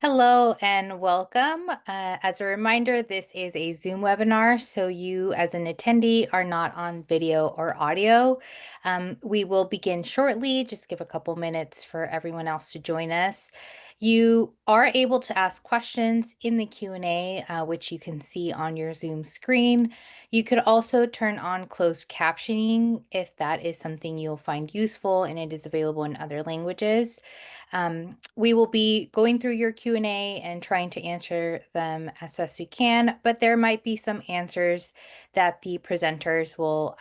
Hello and welcome. As a reminder, this is a Zoom webinar, so you as an attendee are not on video or audio. We will begin shortly, just give a couple minutes for everyone else to join us. You are able to ask questions in the Q&A, which you can see on your Zoom screen. You could also turn on closed captioning if that is something you'll find useful and it is available in other languages. We will be going through your Q&A and trying to answer them as best we can, but there might be some answers that the presenters will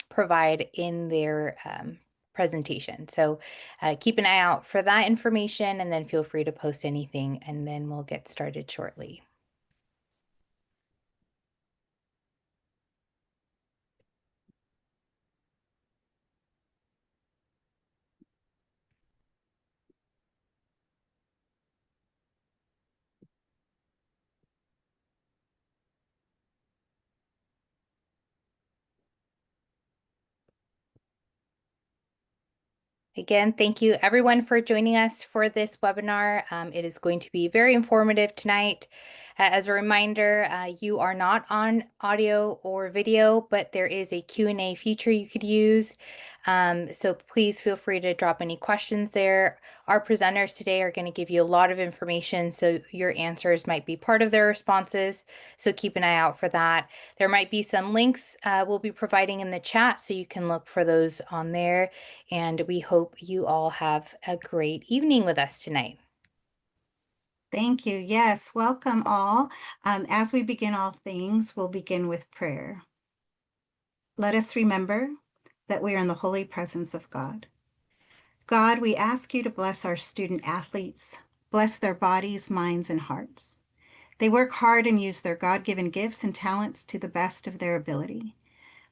provide in their presentation. So keep an eye out for that information and then feel free to post anything and then we'll get started shortly. Again, thank you everyone for joining us for this webinar. It is going to be very informative tonight. As a reminder, you are not on audio or video, but there is a Q&A feature you could use. So please feel free to drop any questions there. Our presenters today are going to give you a lot of information, so your answers might be part of their responses. So keep an eye out for that. There might be some links we'll be providing in the chat, so you can look for those on there. And we hope you all have a great evening with us tonight. Thank you. Yes, welcome all. As we begin all things, we'll begin with prayer. Let us remember that we are in the holy presence of God. God, we ask you to bless our student athletes, bless their bodies, minds, and hearts. They work hard and use their God-given gifts and talents to the best of their ability.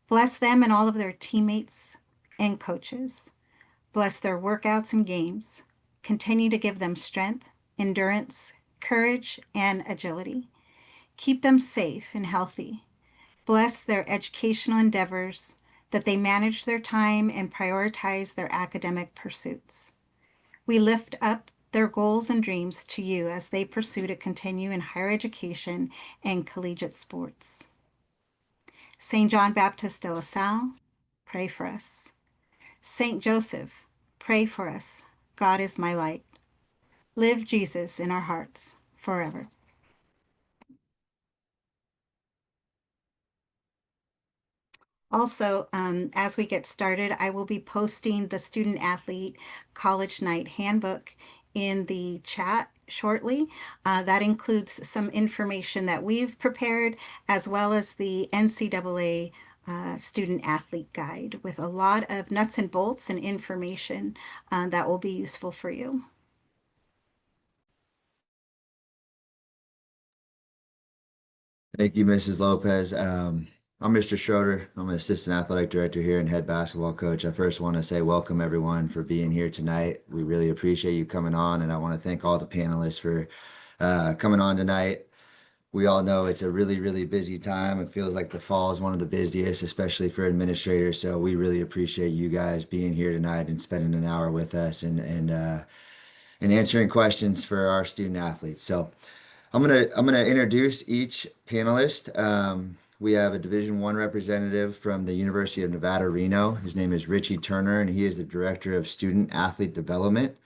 Bless them and all of their teammates and coaches. Bless their workouts and games. Continue to give them strength, endurance, courage, and agility. Keep them safe and healthy. Bless their educational endeavors, that they manage their time and prioritize their academic pursuits. We lift up their goals and dreams to you as they pursue to continue in higher education and collegiate sports. St. John Baptist de La Salle, pray for us. St. Joseph, pray for us. God is my light. Live Jesus in our hearts forever. Also, as we get started, I will be posting the Student Athlete College Night Handbook in the chat shortly. That includes some information that we've prepared, as well as the NCAA Student Athlete Guide with a lot of nuts and bolts and information that will be useful for you. Thank you, Mrs. Lopez. I'm Mr. Schroeder. I'm an assistant athletic director here and head basketball coach. I first want to say welcome everyone for being here tonight. We really appreciate you coming on, and I want to thank all the panelists for coming on tonight. We all know it's a really, really busy time. It feels like the fall is one of the busiest, especially for administrators. So we really appreciate you guys being here tonight and spending an hour with us and answering questions for our student athletes. So I'm gonna introduce each panelist. We have a Division I representative from the University of Nevada, Reno. His name is Richy Turner, and he is the Director of Student Athlete Development.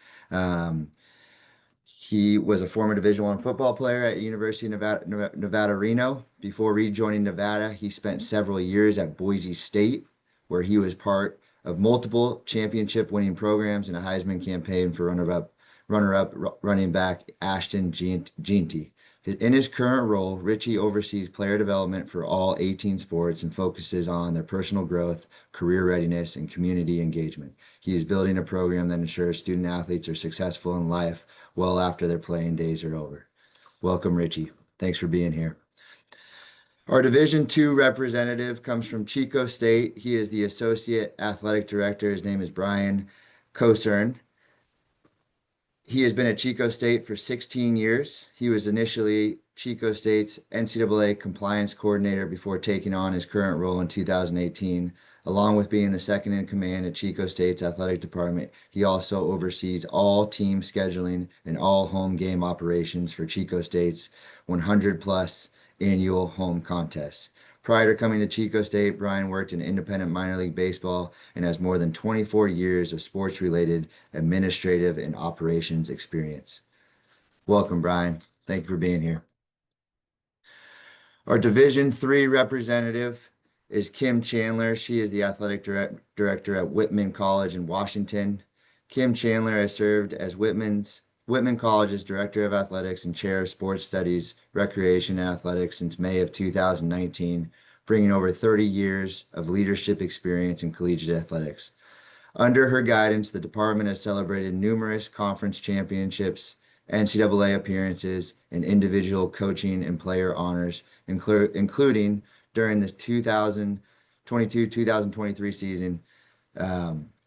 He was a former Division I football player at University of Nevada, Reno. Before rejoining Nevada, he spent several years at Boise State, where he was part of multiple championship-winning programs and a Heisman campaign for runner-up running back Ashton Jeanty. In his current role, Richy oversees player development for all 18 sports and focuses on their personal growth, career readiness, and community engagement. He is building a program that ensures student athletes are successful in life well after their playing days are over. Welcome, Richy. Thanks for being here. Our Division II representative comes from Chico State. He is the Associate Athletic Director. His name is Brian Cosern. He has been at Chico State for 16 years. He was initially Chico State's NCAA compliance coordinator before taking on his current role in 2018, Along with being the second in command at Chico State's athletic department, he also oversees all team scheduling and all home game operations for Chico State's 100 plus annual home contests. Prior to coming to Chico State, Brian worked in independent minor league baseball and has more than 24 years of sports related administrative and operations experience. Welcome, Brian. Thank you for being here. Our Division III representative is Kim Chandler. She is the athletic director at Whitman College in Washington. Kim Chandler has served as Whitman College's director of athletics and chair of sports studies, recreation, and athletics since May of 2019, bringing over 30 years of leadership experience in collegiate athletics. Under her guidance, the department has celebrated numerous conference championships, NCAA appearances, and individual coaching and player honors, including during the 2022-2023 season.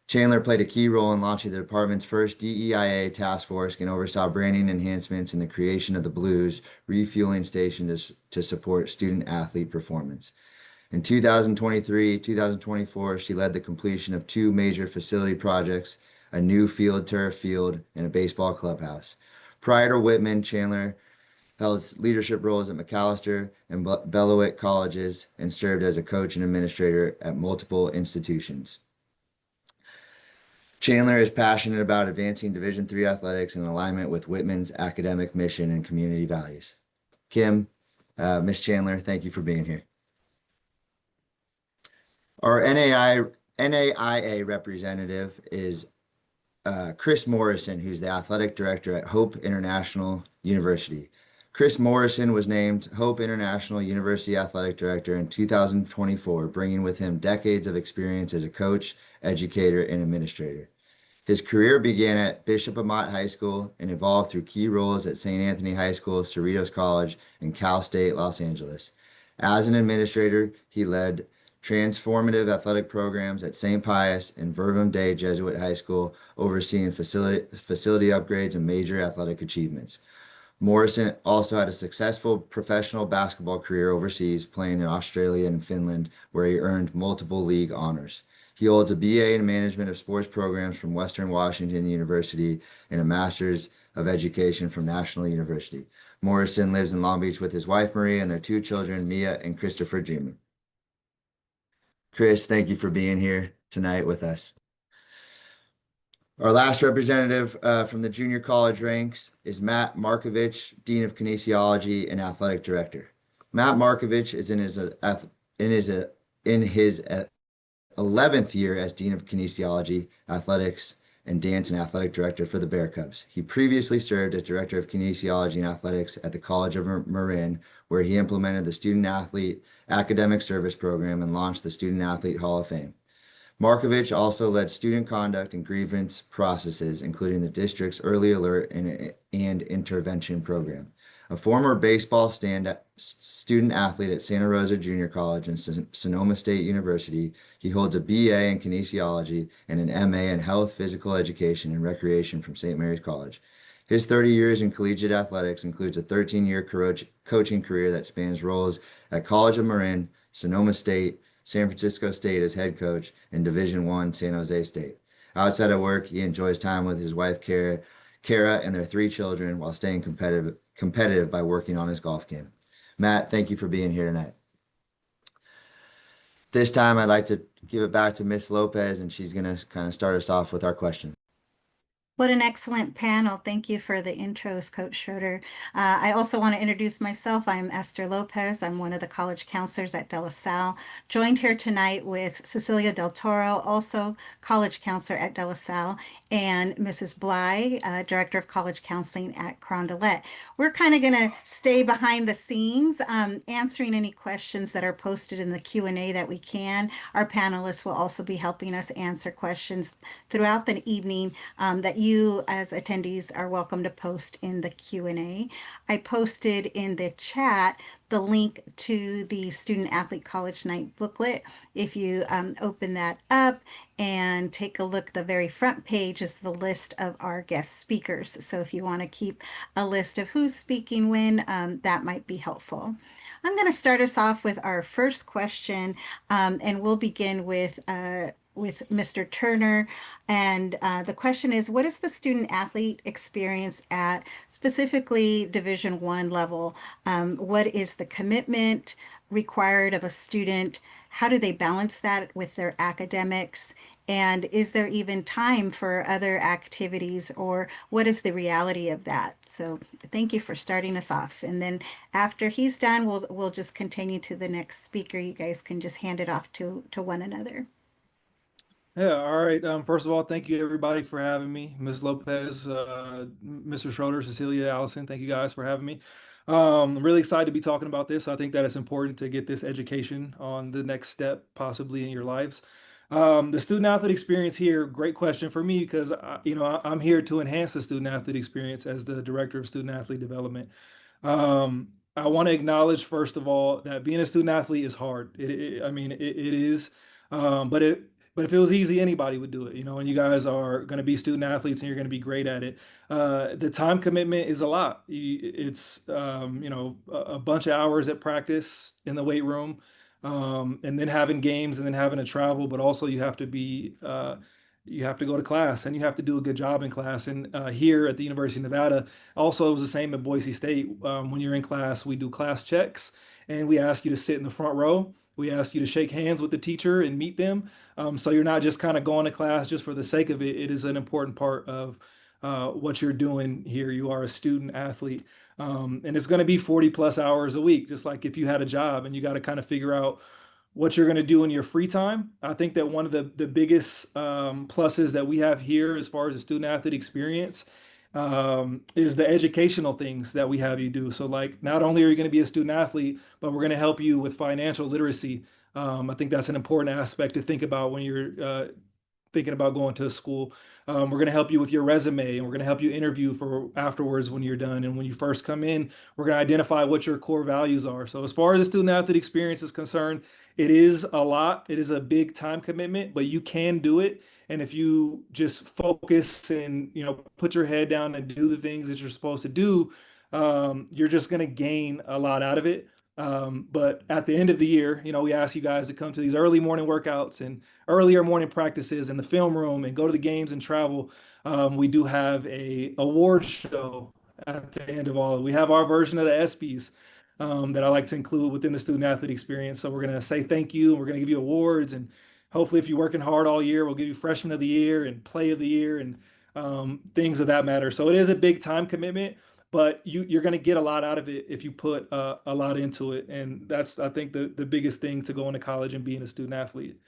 Chandler played a key role in launching the department's first DEIA task force and oversaw branding enhancements in the creation of the Blues refueling station to support student athlete performance. In 2023-2024, she led the completion of two major facility projects, a new turf field, and a baseball clubhouse. Prior to Whitman, Chandler held leadership roles at McAllister and Beloit colleges and served as a coach and administrator at multiple institutions. Chandler is passionate about advancing Division III athletics in alignment with Whitman's academic mission and community values. Kim, Miss Chandler, thank you for being here. Our NAIA representative is Chris Morrison, who's the athletic director at Hope International University. Chris Morrison was named Hope International University Athletic Director in 2024, bringing with him decades of experience as a coach, educator, and administrator. His career began at Bishop Amat High School and evolved through key roles at St. Anthony High School, Cerritos College, and Cal State Los Angeles. As an administrator, he led transformative athletic programs at St. Pius and Verbum Dei Jesuit High School, overseeing facility upgrades and major athletic achievements. Morrison also had a successful professional basketball career overseas, playing in Australia and Finland, where he earned multiple league honors. He holds a BA in Management of Sports Programs from Western Washington University and a Master's of Education from National University. Morrison lives in Long Beach with his wife, Maria, and their two children, Mia and Christopher Jr. Chris, thank you for being here tonight with us. Our last representative from the junior college ranks is Matt Markovich, Dean of Kinesiology and Athletic Director. Matt Markovich is in his 11th year as Dean of Kinesiology, Athletics, and Dance and Athletic Director for the Bear Cubs. He previously served as Director of Kinesiology and Athletics at the College of Marin, where he implemented the Student Athlete Academic Service Program and launched the Student Athlete Hall of Fame. Markovich also led student conduct and grievance processes, including the district's early alert and intervention program. A former baseball student athlete at Santa Rosa Junior College and Sonoma State University, he holds a BA in kinesiology and an MA in health, physical education, and recreation from St. Mary's College. His 30 years in collegiate athletics includes a 13-year coaching career that spans roles at College of Marin, Sonoma State, San Francisco State as head coach, and Division I San Jose State. Outside of work, he enjoys time with his wife, Kara, and their three children while staying competitive by working on his golf game. Matt, thank you for being here tonight. This time, I'd like to give it back to Miss Lopez, and she's going to kind of start us off with our questions. What an excellent panel. Thank you for the intros, Coach Schroeder. I also want to introduce myself. I'm Esther Lopez. I'm one of the college counselors at De La Salle, joined here tonight with Cecilia Del Toro, also college counselor at De La Salle, and Mrs. Bly, Director of College Counseling at Carondelet. We're kind of going to stay behind the scenes, answering any questions that are posted in the Q&A that we can. Our panelists will also be helping us answer questions throughout the evening that you as attendees are welcome to post in the Q&A. I posted in the chat the link to the Student Athlete College Night booklet. If you open that up and take a look, the very front page is the list of our guest speakers. So if you want to keep a list of who's speaking when, that might be helpful. I'm going to start us off with our first question, and we'll begin with Mr. Turner. And the question is, what is the student athlete experience at specifically Division I level? What is the commitment required of a student? How do they balance that with their academics? And is there even time for other activities, or what is the reality of that? So thank you for starting us off. And then after he's done, we'll just continue to the next speaker. You guys can just hand it off to one another. Yeah, all right. First of all, thank you everybody for having me. Ms. Lopez, Mr. Schroeder, Cecilia, Allison, thank you guys for having me. I'm really excited to be talking about this. I think that it's important to get this education on the next step possibly in your lives. The student athlete experience here, great question for me because I'm here to enhance the student athlete experience as the director of student athlete development. I want to acknowledge first of all that being a student athlete is hard. I mean, it is, but it but if it was easy, anybody would do it, and you guys are going to be student athletes and you're going to be great at it. The time commitment is a lot. It's, a bunch of hours at practice in the weight room, and then having games and then having to travel, but also you have to go to class and you have to do a good job in class. And here at the University of Nevada, also it was the same at Boise State. When you're in class, we do class checks and we ask you to sit in the front row. We ask you to shake hands with the teacher and meet them. So you're not just kind of going to class just for the sake of it. It is an important part of what you're doing here. You are a student athlete. And it's going to be 40 plus hours a week, just like if you had a job and you got to kind of figure out what you're going to do in your free time. I think that one of the biggest pluses that we have here as far as the student athlete experience is the educational things that we have you do. So like not only are you going to be a student athlete, but we're going to help you with financial literacy. I think that's an important aspect to think about when you're thinking about going to a school. We're going to help you with your resume and we're going to help you interview for afterwards when you're done. And when you first come in, we're going to identify what your core values are. So as far as the student athlete experience is concerned, it is a lot. It is a big time commitment, but you can do it. And if you just focus and, put your head down and do the things that you're supposed to do, you're just going to gain a lot out of it. But at the end of the year, we ask you guys to come to these early morning workouts and earlier morning practices in the film room and go to the games and travel. We do have a award show at the end of all. We have our version of the ESPYs that I like to include within the student athlete experience. So we're going to say thank you and we're going to give you awards. And hopefully, if you're working hard all year, we'll give you freshman of the year and play of the year and things of that matter. So it is a big time commitment, but you're going to get a lot out of it if you put a lot into it. And that's, I think, the biggest thing to going to college and being a student athlete.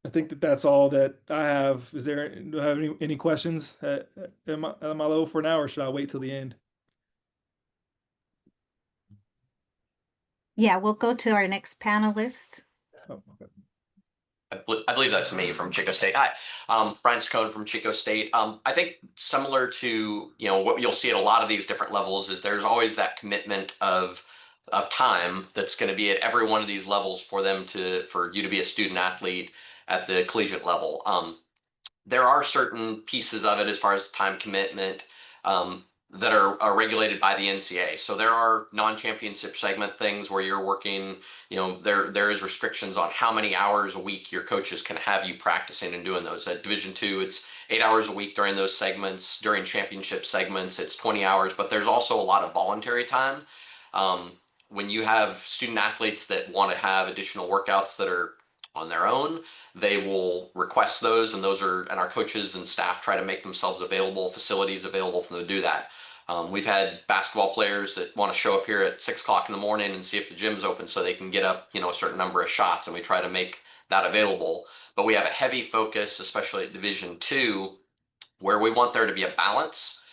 I think that that's all that I have. Do I have any questions? Am I low for now or should I wait till the end? Yeah, we'll go to our next panelists. Oh, okay. I believe that's me from Chico State. Hi, Brian Ceccon from Chico State. I think similar to what you'll see at a lot of these different levels is there's always that commitment of time that's going to be at every one of these levels for you to be a student athlete at the collegiate level. There are certain pieces of it as far as time commitment that are regulated by the NCAA. So there are non-championship segment things where you're working, there is restrictions on how many hours a week your coaches can have you practicing and doing those. At Division II, it's 8 hours a week during those segments. During championship segments, it's 20 hours, but there's also a lot of voluntary time. When you have student athletes that want to have additional workouts that are on their own, they will request those, and our coaches and staff try to make themselves available, facilities available for them to do that. We've had basketball players that want to show up here at 6 o'clock in the morning and see if the gym's open so they can get up, a certain number of shots, and we try to make that available. But we have a heavy focus, especially at Division II, where we want there to be a balance.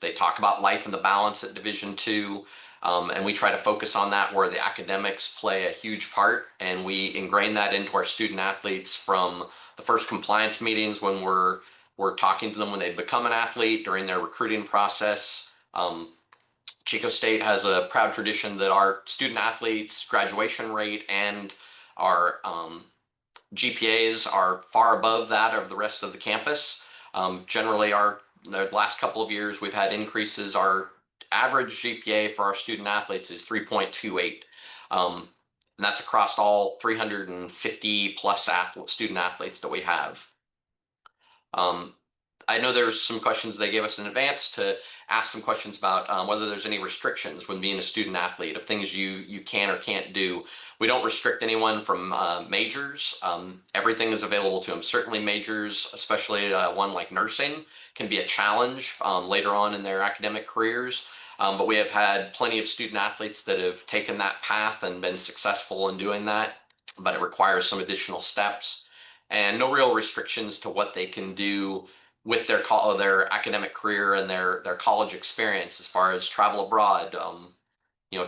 They talk about life and the balance at Division II. And we try to focus on that where the academics play a huge part, and we ingrain that into our student athletes from the first compliance meetings when we're talking to them when they become an athlete during their recruiting process. Chico State has a proud tradition that our student athletes graduation rate and our GPAs are far above that of the rest of the campus. Generally, the last couple of years we've had increases. Our average GPA for our student athletes is 3.28. And that's across all 350 plus student athletes that we have. I know there's some questions they gave us in advance to ask some questions about whether there's any restrictions when being a student athlete of things you can or can't do. We don't restrict anyone from majors. Everything is available to them. Certainly majors, especially one like nursing, can be a challenge later on in their academic careers. But we have had plenty of student athletes that have taken that path and been successful in doing that, but it requires some additional steps and no real restrictions to what they can do with their academic career and their college experience as far as travel abroad,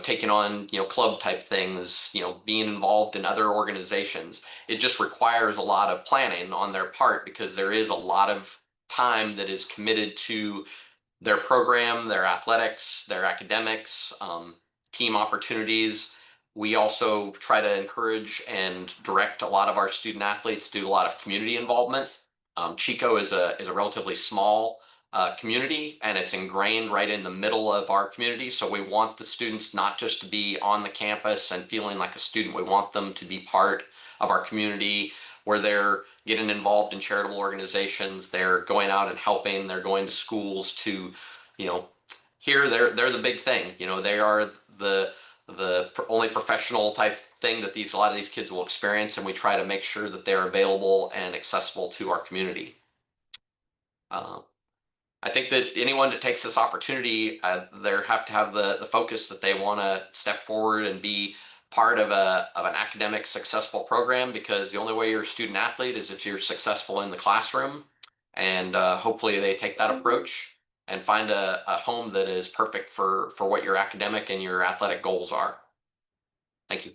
taking on club type things, being involved in other organizations. It just requires a lot of planning on their part because there is a lot of time that is committed to their program, their athletics, their academics, team opportunities. We also try to encourage and direct a lot of our student athletes to do a lot of community involvement. Chico is a relatively small community, and it's ingrained right in the middle of our community. So we want the students not just to be on the campus and feeling like a student. We want them to be part of our community where they're getting involved in charitable organizations. They're going out and helping. They're going to schools to, here they're the big thing. They are the only professional type thing that a lot of these kids will experience, and we try to make sure that they're available and accessible to our community. I think that anyone that takes this opportunity, they have to have the focus that they want to step forward and be part of an academic successful program, because the only way you're a student athlete is if you're successful in the classroom, and hopefully they take that approach and find a home that is perfect for what your academic and your athletic goals are. Thank you.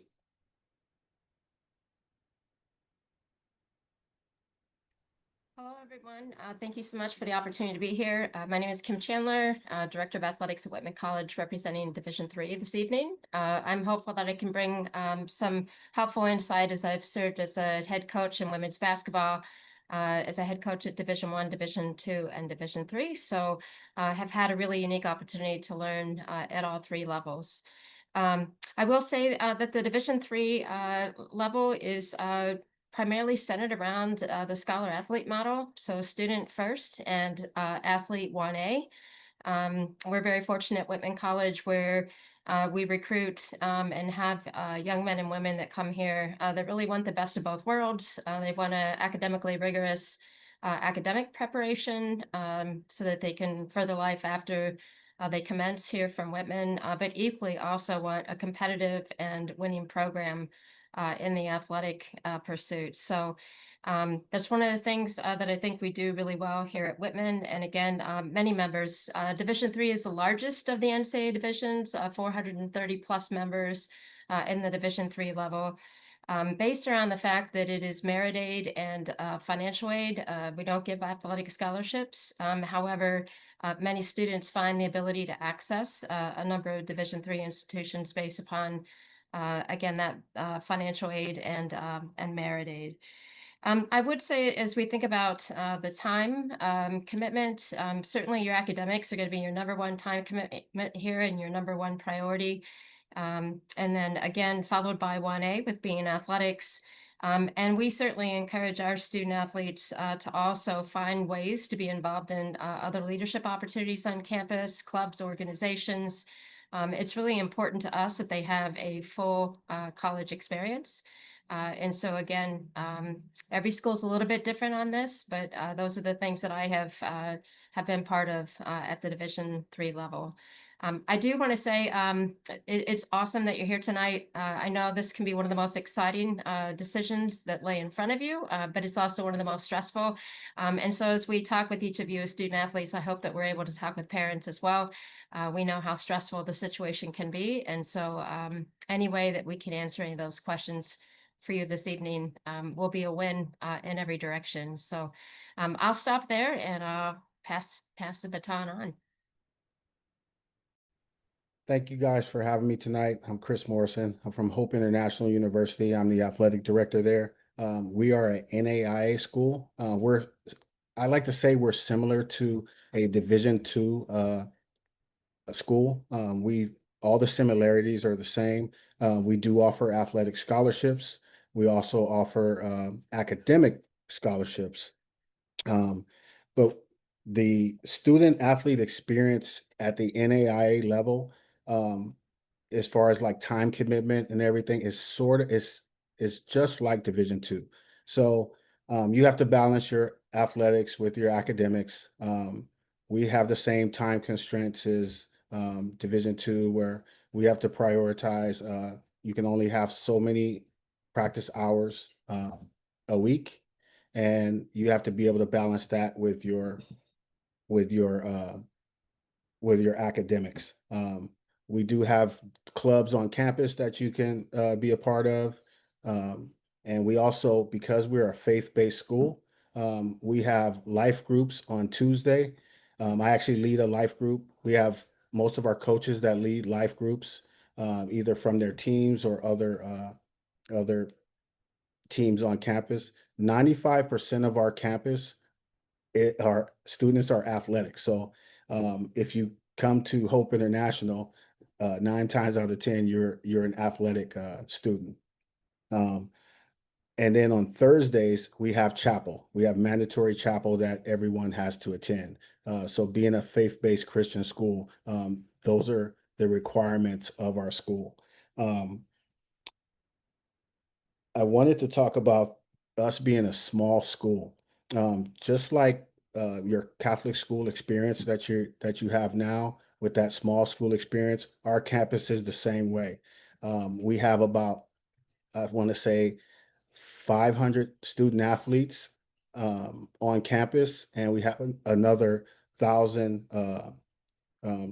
Hello, everyone. Thank you so much for the opportunity to be here. My name is Kim Chandler, Director of Athletics at Whitman College, representing Division III this evening. I'm hopeful that I can bring some helpful insight as I've served as a head coach in women's basketball, as a head coach at Division I, Division II, and Division III. So I have had a really unique opportunity to learn at all three levels. I will say that the Division III level is primarily centered around the scholar athlete model. So student first and athlete 1A. We're very fortunate at Whitman College where we recruit and have young men and women that come here that really want the best of both worlds. They want an academically rigorous academic preparation so that they can further life after they commence here from Whitman, but equally also want a competitive and winning program in the athletic pursuit. So that's one of the things that I think we do really well here at Whitman. And again, many members. Division III is the largest of the NCAA divisions, 430 plus members in the Division III level. Based around the fact that it is merit aid and financial aid, we don't give athletic scholarships. However, many students find the ability to access a number of Division III institutions based upon again, that financial aid and merit aid. I would say as we think about the time commitment, certainly your academics are going to be your number one time commitment here and your number one priority. And then again, followed by 1A with being athletics. And we certainly encourage our student athletes to also find ways to be involved in other leadership opportunities on campus, clubs, organizations. It's really important to us that they have a full college experience. And so again, every school's a little bit different on this, but those are the things that I have been part of at the Division III level. I do want to say it's awesome that you're here tonight. I know this can be one of the most exciting decisions that lay in front of you, but it's also one of the most stressful. And so as we talk with each of you as student athletes, I hope that we're able to talk with parents as well. We know how stressful the situation can be. And so any way that we can answer any of those questions for you this evening will be a win in every direction. So I'll stop there and I'll pass the baton on. Thank you guys for having me tonight. I'm Chris Morrison. I'm from Hope International University. I'm the athletic director there. We are an NAIA school. I like to say we're similar to a Division II school. All the similarities are the same. We do offer athletic scholarships. We also offer academic scholarships. But the student athlete experience at the NAIA level, as far as like time commitment and everything, is just like Division II. So you have to balance your athletics with your academics. We have the same time constraints as Division II, where we have to prioritize. You can only have so many practice hours a week, and you have to be able to balance that with your academics. We do have clubs on campus that you can be a part of. And we also, because we're a faith-based school, we have life groups on Tuesday. I actually lead a life group. We have most of our coaches that lead life groups, either from their teams or other teams on campus. 95% of our campus, our students are athletic. So if you come to Hope International, 9 times out of 10, you're an athletic student. And then on Thursdays, we have chapel. We have mandatory chapel that everyone has to attend. So being a faith-based Christian school, those are the requirements of our school. I wanted to talk about us being a small school. Just like your Catholic school experience that you have now with that small school experience, our campus is the same way. We have about, I want to say, 500 student athletes on campus, and we have another 1,000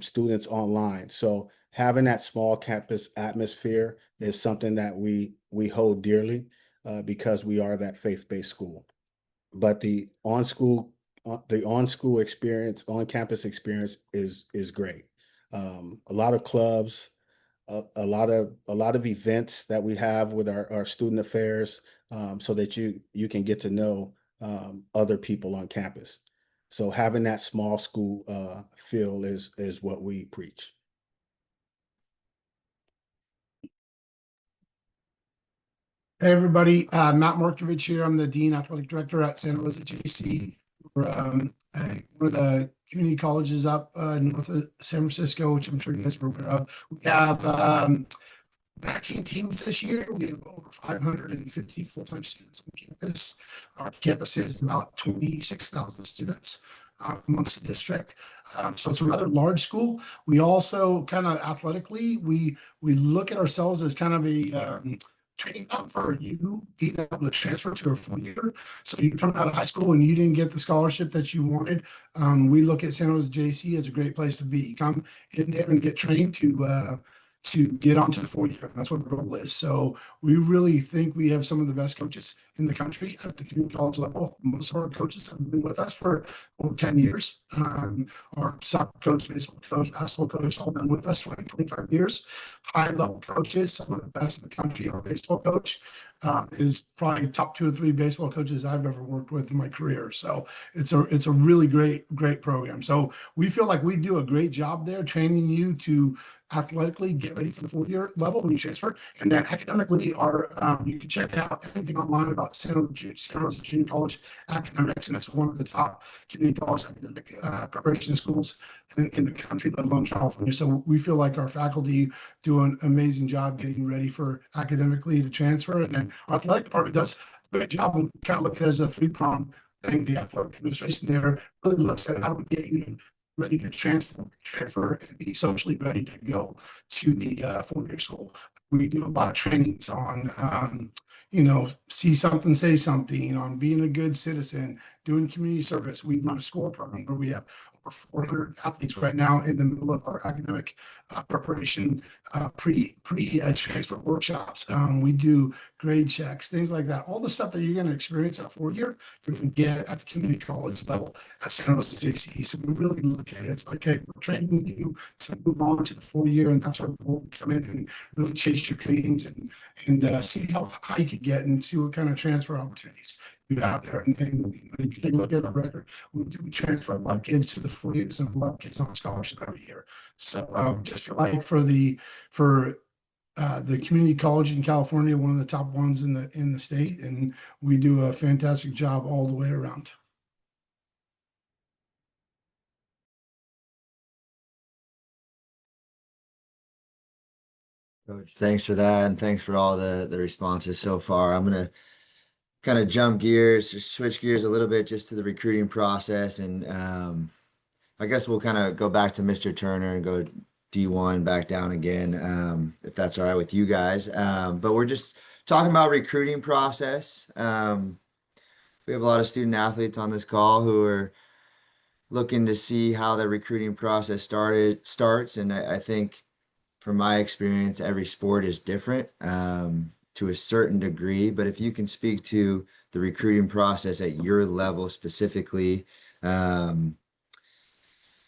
students online. So having that small campus atmosphere is something that we hold dearly because we are that faith-based school. But the on-school experience, on-campus experience is great. A lot of clubs, a lot of events that we have with our student affairs, so that you can get to know other people on campus. So having that small school feel is what we preach. Hey, everybody. Matt Markovich here. I'm the Dean Athletic Director at Santa Rosa JC. We're one of the community colleges up north of San Francisco, which I'm sure you guys are aware of. We have 19 teams this year. We have over 550 full-time students on campus. Our campus is about 26,000 students amongst the district. So it's a rather large school. We also kind of athletically, we look at ourselves as kind of a training up for you being able to transfer to a 4 year. So you come out of high school and you didn't get the scholarship that you wanted. We look at Santa Rosa JC as a great place to be. Come in there and get trained to get onto the 4 year. That's what our goal is. So we really think we have some of the best coaches in the country at the community college level. Most of our coaches have been with us for over 10 years. Our soccer coach, baseball coach, basketball coach, all been with us for like 25 years. High level coaches, some of the best in the country. Our baseball coach is probably top 2 or 3 baseball coaches I've ever worked with in my career. So it's a really great program. So we feel like we do a great job there training you to athletically get ready for the 4 year level when you transfer. And then academically, you can check out anything online about Santa Rosa Junior College academics, and it's one of the top community college academic preparation schools in the country, let alone California. So we feel like our faculty do an amazing job getting ready for academically to transfer. And then our athletic department does a great job. We kind of look at it as a 3-pronged thing. The athletic administration there really looks at how do we get you ready to transfer and be socially ready to go to the 4 year school. We do a lot of trainings on, see something, say something, on being a good citizen, doing community service. We run a SCORE program where we have over 400 athletes right now in the middle of our academic preparation, pre-transfer workshops. We do grade checks, things like that. All the stuff that you're going to experience at a 4 year, you can get at the community college level at Santa Rosa JC. So we really look at it. It's like, hey, we're training you to move on to the 4 year, and that's our goal. Come in and really chase your dreams and see how high you can get and see what kind of transfer opportunities do out there. And you take a look at our record, we do transfer a lot of kids to the Fleas and a lot of kids on scholarship every year. So just feel like for the community college in California, one of the top ones in the state, and we do a fantastic job all the way around. Coach, thanks for that, and thanks for all the responses so far. I'm gonna kind of jump gears, switch gears a little bit just to the recruiting process, and I guess we'll kind of go back to Mr. Turner and go D1 back down again, if that's all right with you guys. But we're just talking about recruiting process. We have a lot of student athletes on this call who are looking to see how the recruiting process starts, and I think from my experience, every sport is different to a certain degree. But if you can speak to the recruiting process at your level specifically,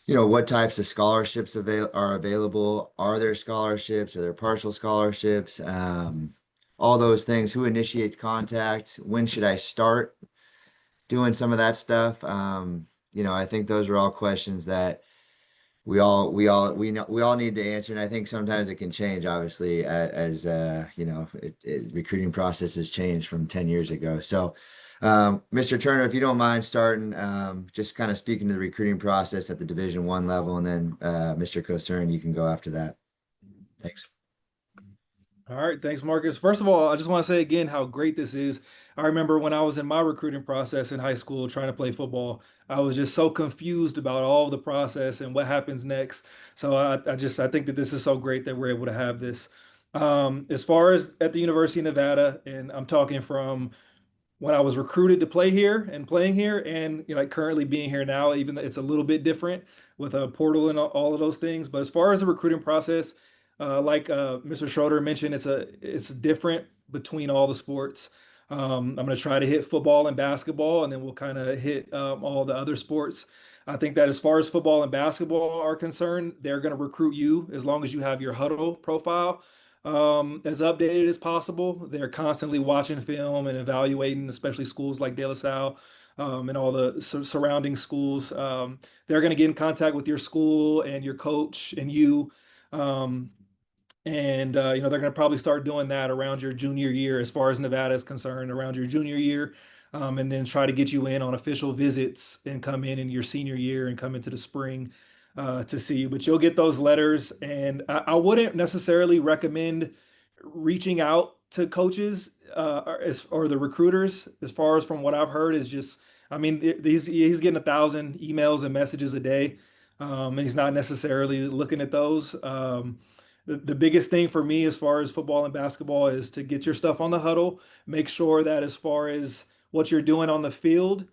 what types of scholarships are available? Are there scholarships? Are there partial scholarships? All those things. Who initiates contact? When should I start doing some of that stuff? I think those are all questions that we all need to answer, and I think sometimes it can change, obviously, as recruiting processes change from 10 years ago. So, Mr. Turner, if you don't mind starting, just kind of speaking to the recruiting process at the Division I level, and then Mr. Cosern, you can go after that. Thanks. All right, thanks, Marcus. First of all, I just want to say again how great this is. I remember when I was in my recruiting process in high school trying to play football, I was just so confused about all of the process and what happens next. So I think that this is so great that we're able to have this. As far as at the University of Nevada, and I'm talking from when I was recruited to play here and playing here, and like currently being here now, even though it's a little bit different with a portal and all of those things. But as far as the recruiting process, like Mr. Schroeder mentioned, it's different between all the sports. I'm going to try to hit football and basketball, and then we'll kind of hit all the other sports. I think that as far as football and basketball are concerned, they're going to recruit you as long as you have your huddle profile as updated as possible. They're constantly watching film and evaluating, especially schools like De La Salle and all the surrounding schools. They're going to get in contact with your school and your coach and you. Um, they're going to probably start doing that around your junior year, as far as Nevada is concerned, around your junior year, and then try to get you in on official visits and come in your senior year and come into the spring to see you. But you'll get those letters, and I wouldn't necessarily recommend reaching out to coaches or the recruiters. As far as from what I've heard, is just, I mean, he's getting 1,000 emails and messages a day, and he's not necessarily looking at those. The biggest thing for me as far as football and basketball is to get your stuff on the huddle. Make sure that as far as what you're doing on the field,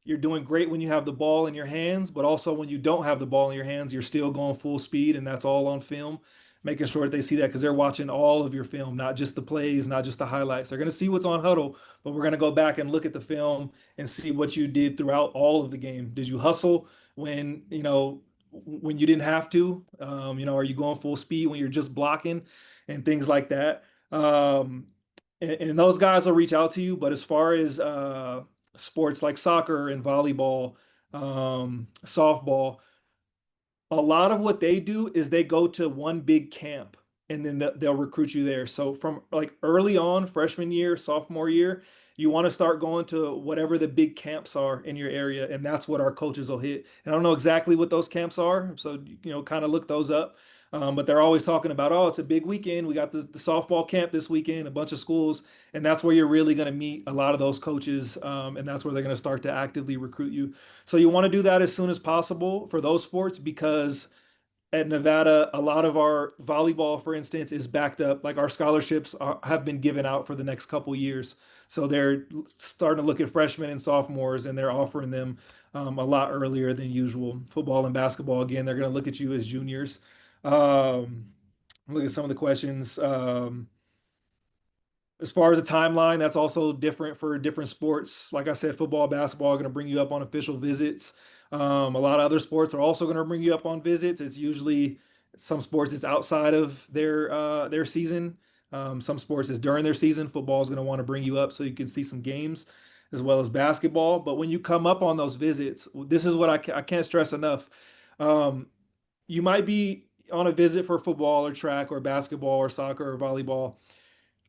you're doing great when you have the ball in your hands, but also when you don't have the ball in your hands, you're still going full speed, and that's all on film. Making sure that they see that, because they're watching all of your film, not just the plays, not just the highlights. They're going to see what's on huddle, but we're going to go back and look at the film and see what you did throughout all of the game. Did you hustle when you didn't have to? Are you going full speed when you're just blocking and things like that? And those guys will reach out to you. But as far as sports like soccer and volleyball, softball, a lot of what they do is they go to one big camp, and then they'll recruit you there. So from like early on, freshman year, sophomore year, you want to start going to whatever the big camps are in your area, and that's what our coaches will hit. And I don't know exactly what those camps are, so kind of look those up. But they're always talking about, oh, it's a big weekend. We got the softball camp this weekend, a bunch of schools, and that's where you're really going to meet a lot of those coaches, and that's where they're going to start to actively recruit you. So you want to do that as soon as possible for those sports, because at Nevada, a lot of our volleyball, for instance, is backed up. Like our scholarships have been given out for the next couple years. So they're starting to look at freshmen and sophomores, and they're offering them a lot earlier than usual. Football and basketball, again, they're going to look at you as juniors. Look at some of the questions. As far as the timeline, that's also different for different sports. Like I said, football, basketball are going to bring you up on official visits. A lot of other sports are also going to bring you up on visits. It's usually some sports it's outside of their season. Some sports is during their season. Football is going to want to bring you up so you can see some games. as well as basketball. But when you come up on those visits, this is what I can't stress enough. Um, you might be on a visit for football or track or basketball or soccer or volleyball,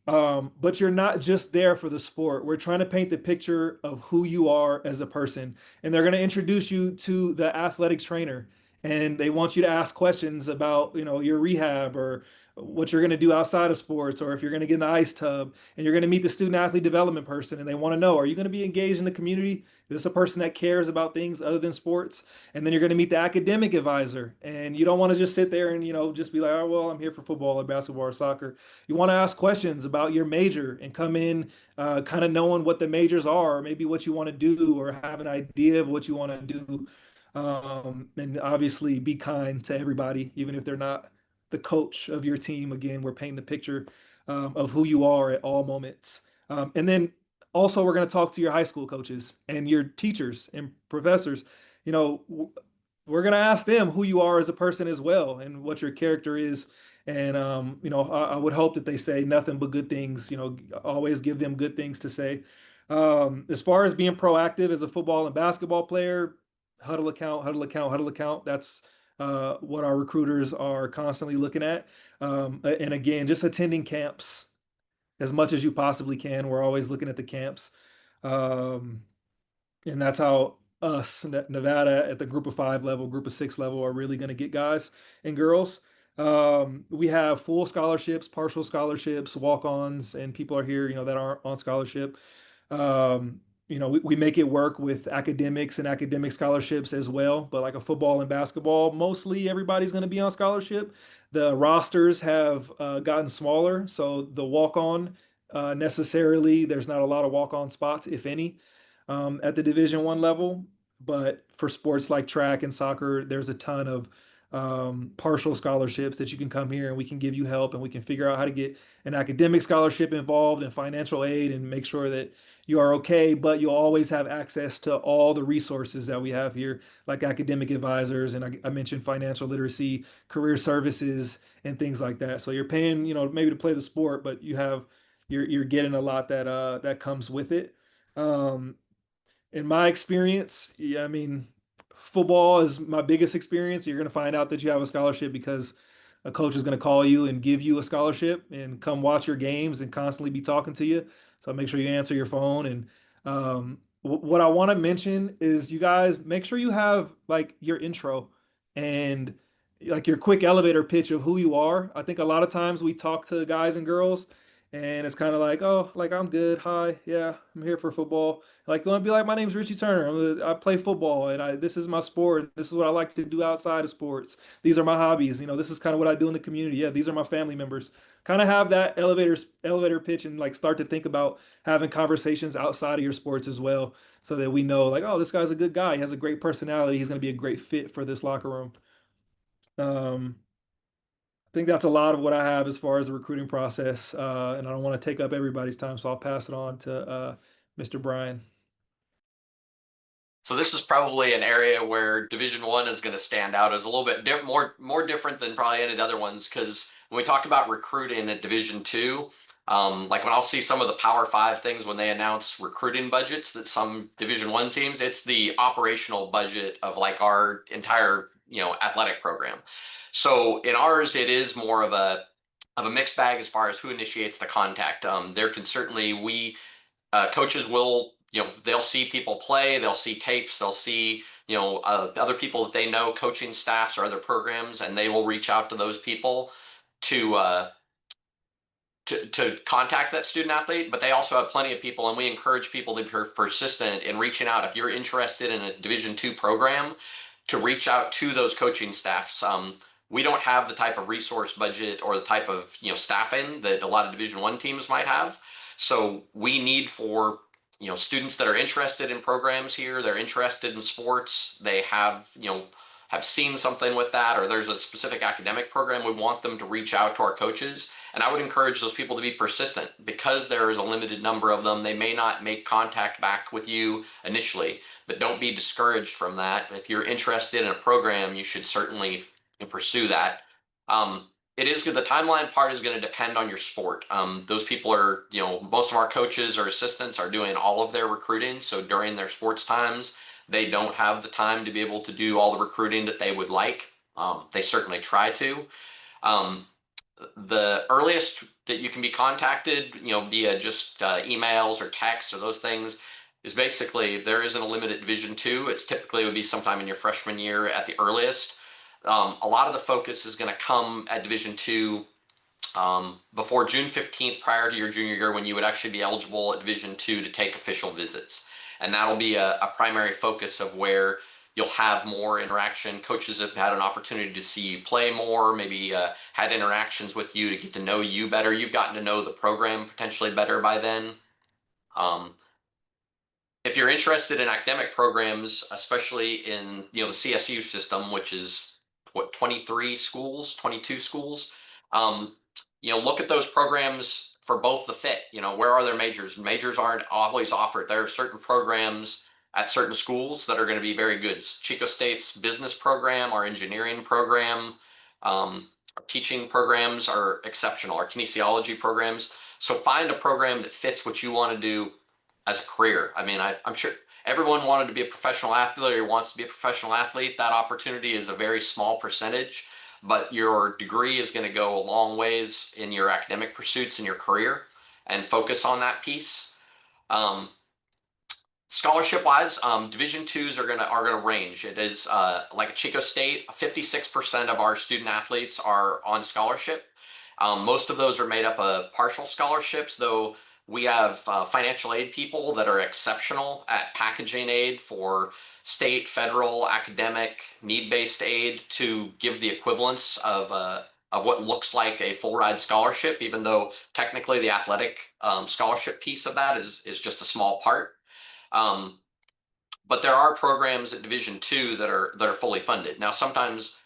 but you're not just there for the sport. We're trying to paint the picture of who you are as a person. And they're going to introduce you to the athletic trainer. And they want you to ask questions about, your rehab or what you're going to do outside of sports, or if you're going to get in the ice tub. And you're going to meet the student athlete development person, and they want to know, are you going to be engaged in the community? Is this a person that cares about things other than sports? And then you're going to meet the academic advisor. And you don't want to just sit there and, just be like, oh, well, I'm here for football or basketball or soccer. You want to ask questions about your major and come in kind of knowing what the majors are, or maybe what you want to do, or have an idea of what you want to do. And obviously be kind to everybody, even if they're not the coach of your team. Again, we're painting the picture of who you are at all moments. And then also, we're going to talk to your high school coaches and your teachers and professors. We're going to ask them who you are as a person as well, and what your character is. And I would hope that they say nothing but good things. Always give them good things to say. As far as being proactive as a football and basketball player, huddle account, huddle account, huddle account. That's what our recruiters are constantly looking at. And again, just attending camps as much as you possibly can. We're always looking at the camps. Um, and that's how us, Nevada, at the group of 5 level, group of 6 level, are really going to get guys and girls. We have full scholarships, partial scholarships, walk-ons, and people are here, that aren't on scholarship. We make it work with academics and academic scholarships as well. But like a football and basketball, mostly everybody's going to be on scholarship. The rosters have gotten smaller, so the walk-on necessarily, there's not a lot of walk-on spots, if any, at the Division I level. But for sports like track and soccer, there's a ton of partial scholarships that you can come here and we can give you help, and we can figure out how to get an academic scholarship involved and financial aid and make sure that you are okay, but you'll always have access to all the resources that we have here, like academic advisors, and I mentioned financial literacy, career services, and things like that. So you're paying, maybe to play the sport, but you're getting a lot that comes with it. Um, in my experience, yeah, I mean, football is my biggest experience. You're going to find out that you have a scholarship because a coach is going to call you and give you a scholarship and come watch your games and constantly be talking to you. So make sure you answer your phone. And what I want to mention is, you guys make sure you have like your intro and like your quick elevator pitch of who you are. I think a lot of times we talk to guys and girls, and it's kind of like, oh, like, I'm good. Hi, yeah, I'm here for football. Like, you want to be like, my name's Richy Turner. I play football, and this is my sport. This is what I like to do outside of sports. These are my hobbies. This is kind of what I do in the community. Yeah, these are my family members. Kind of have that elevator pitch, and like start to think about having conversations outside of your sports as well, so that we know, like, oh, this guy's a good guy. He has a great personality. He's going to be a great fit for this locker room. I think that's a lot of what I have as far as the recruiting process, and I don't want to take up everybody's time, so I'll pass it on to Mr. Brian. So this is probably an area where Division I is going to stand out as a little bit more different than probably any of the other ones, because when we talk about recruiting at Division II, like when I'll see some of the Power 5 things when they announce recruiting budgets that some Division I teams, it's the operational budget of like our entire athletic program. So in ours, it is more of a mixed bag as far as who initiates the contact. There can certainly coaches will, they'll see people play, they'll see tapes, they'll see, other people that they know, coaching staffs or other programs, and they will reach out to those people to contact that student athlete. But they also have plenty of people, and we encourage people to be persistent in reaching out. If you're interested in a Division II program, to reach out to those coaching staffs. We don't have the type of resource budget or the type of staffing that a lot of Division I teams might have. So we need for students that are interested in programs here, they're interested in sports, they have have seen something with that, or there's a specific academic program, we want them to reach out to our coaches. And I would encourage those people to be persistent, because there is a limited number of them. They may not make contact back with you initially, but don't be discouraged from that. If you're interested in a program, you should certainly pursue that. it is good. The timeline part is going to depend on your sport. Those people are, most of our coaches or assistants are doing all of their recruiting. So during their sports times, they don't have the time to be able to do all the recruiting that they would like. They certainly try to. The earliest that you can be contacted, via just emails or texts or those things, is basically there isn't a limit at Division II. It's typically would be sometime in your freshman year at the earliest. A lot of the focus is going to come at Division II before June 15th, prior to your junior year, when you would actually be eligible at Division II to take official visits. And that'll be a primary focus of where you'll have more interaction. Coaches have had an opportunity to see you play more, maybe had interactions with you to get to know you better. You've gotten to know the program potentially better by then. If you're interested in academic programs, especially in the CSU system, which is what, 23 schools, 22 schools, look at those programs for both the fit. Where are their majors? Majors aren't always offered. There are certain programs at certain schools that are going to be very good. Chico State's business program, our engineering program, our teaching programs are exceptional. Our kinesiology programs. So find a program that fits what you want to do as a career. I mean, I'm sure everyone wanted to be a professional athlete or wants to be a professional athlete. That opportunity is a very small percentage, but your degree is going to go a long ways in your academic pursuits in your career, and focus on that piece. Scholarship wise, Division IIs are gonna range. It is like at Chico State, 56% of our student athletes are on scholarship. Most of those are made up of partial scholarships, though we have financial aid people that are exceptional at packaging aid for state, federal, academic, need-based aid to give the equivalence of what looks like a full ride scholarship, even though technically the athletic scholarship piece of that is just a small part. But there are programs at Division II that are fully funded. Now, sometimes,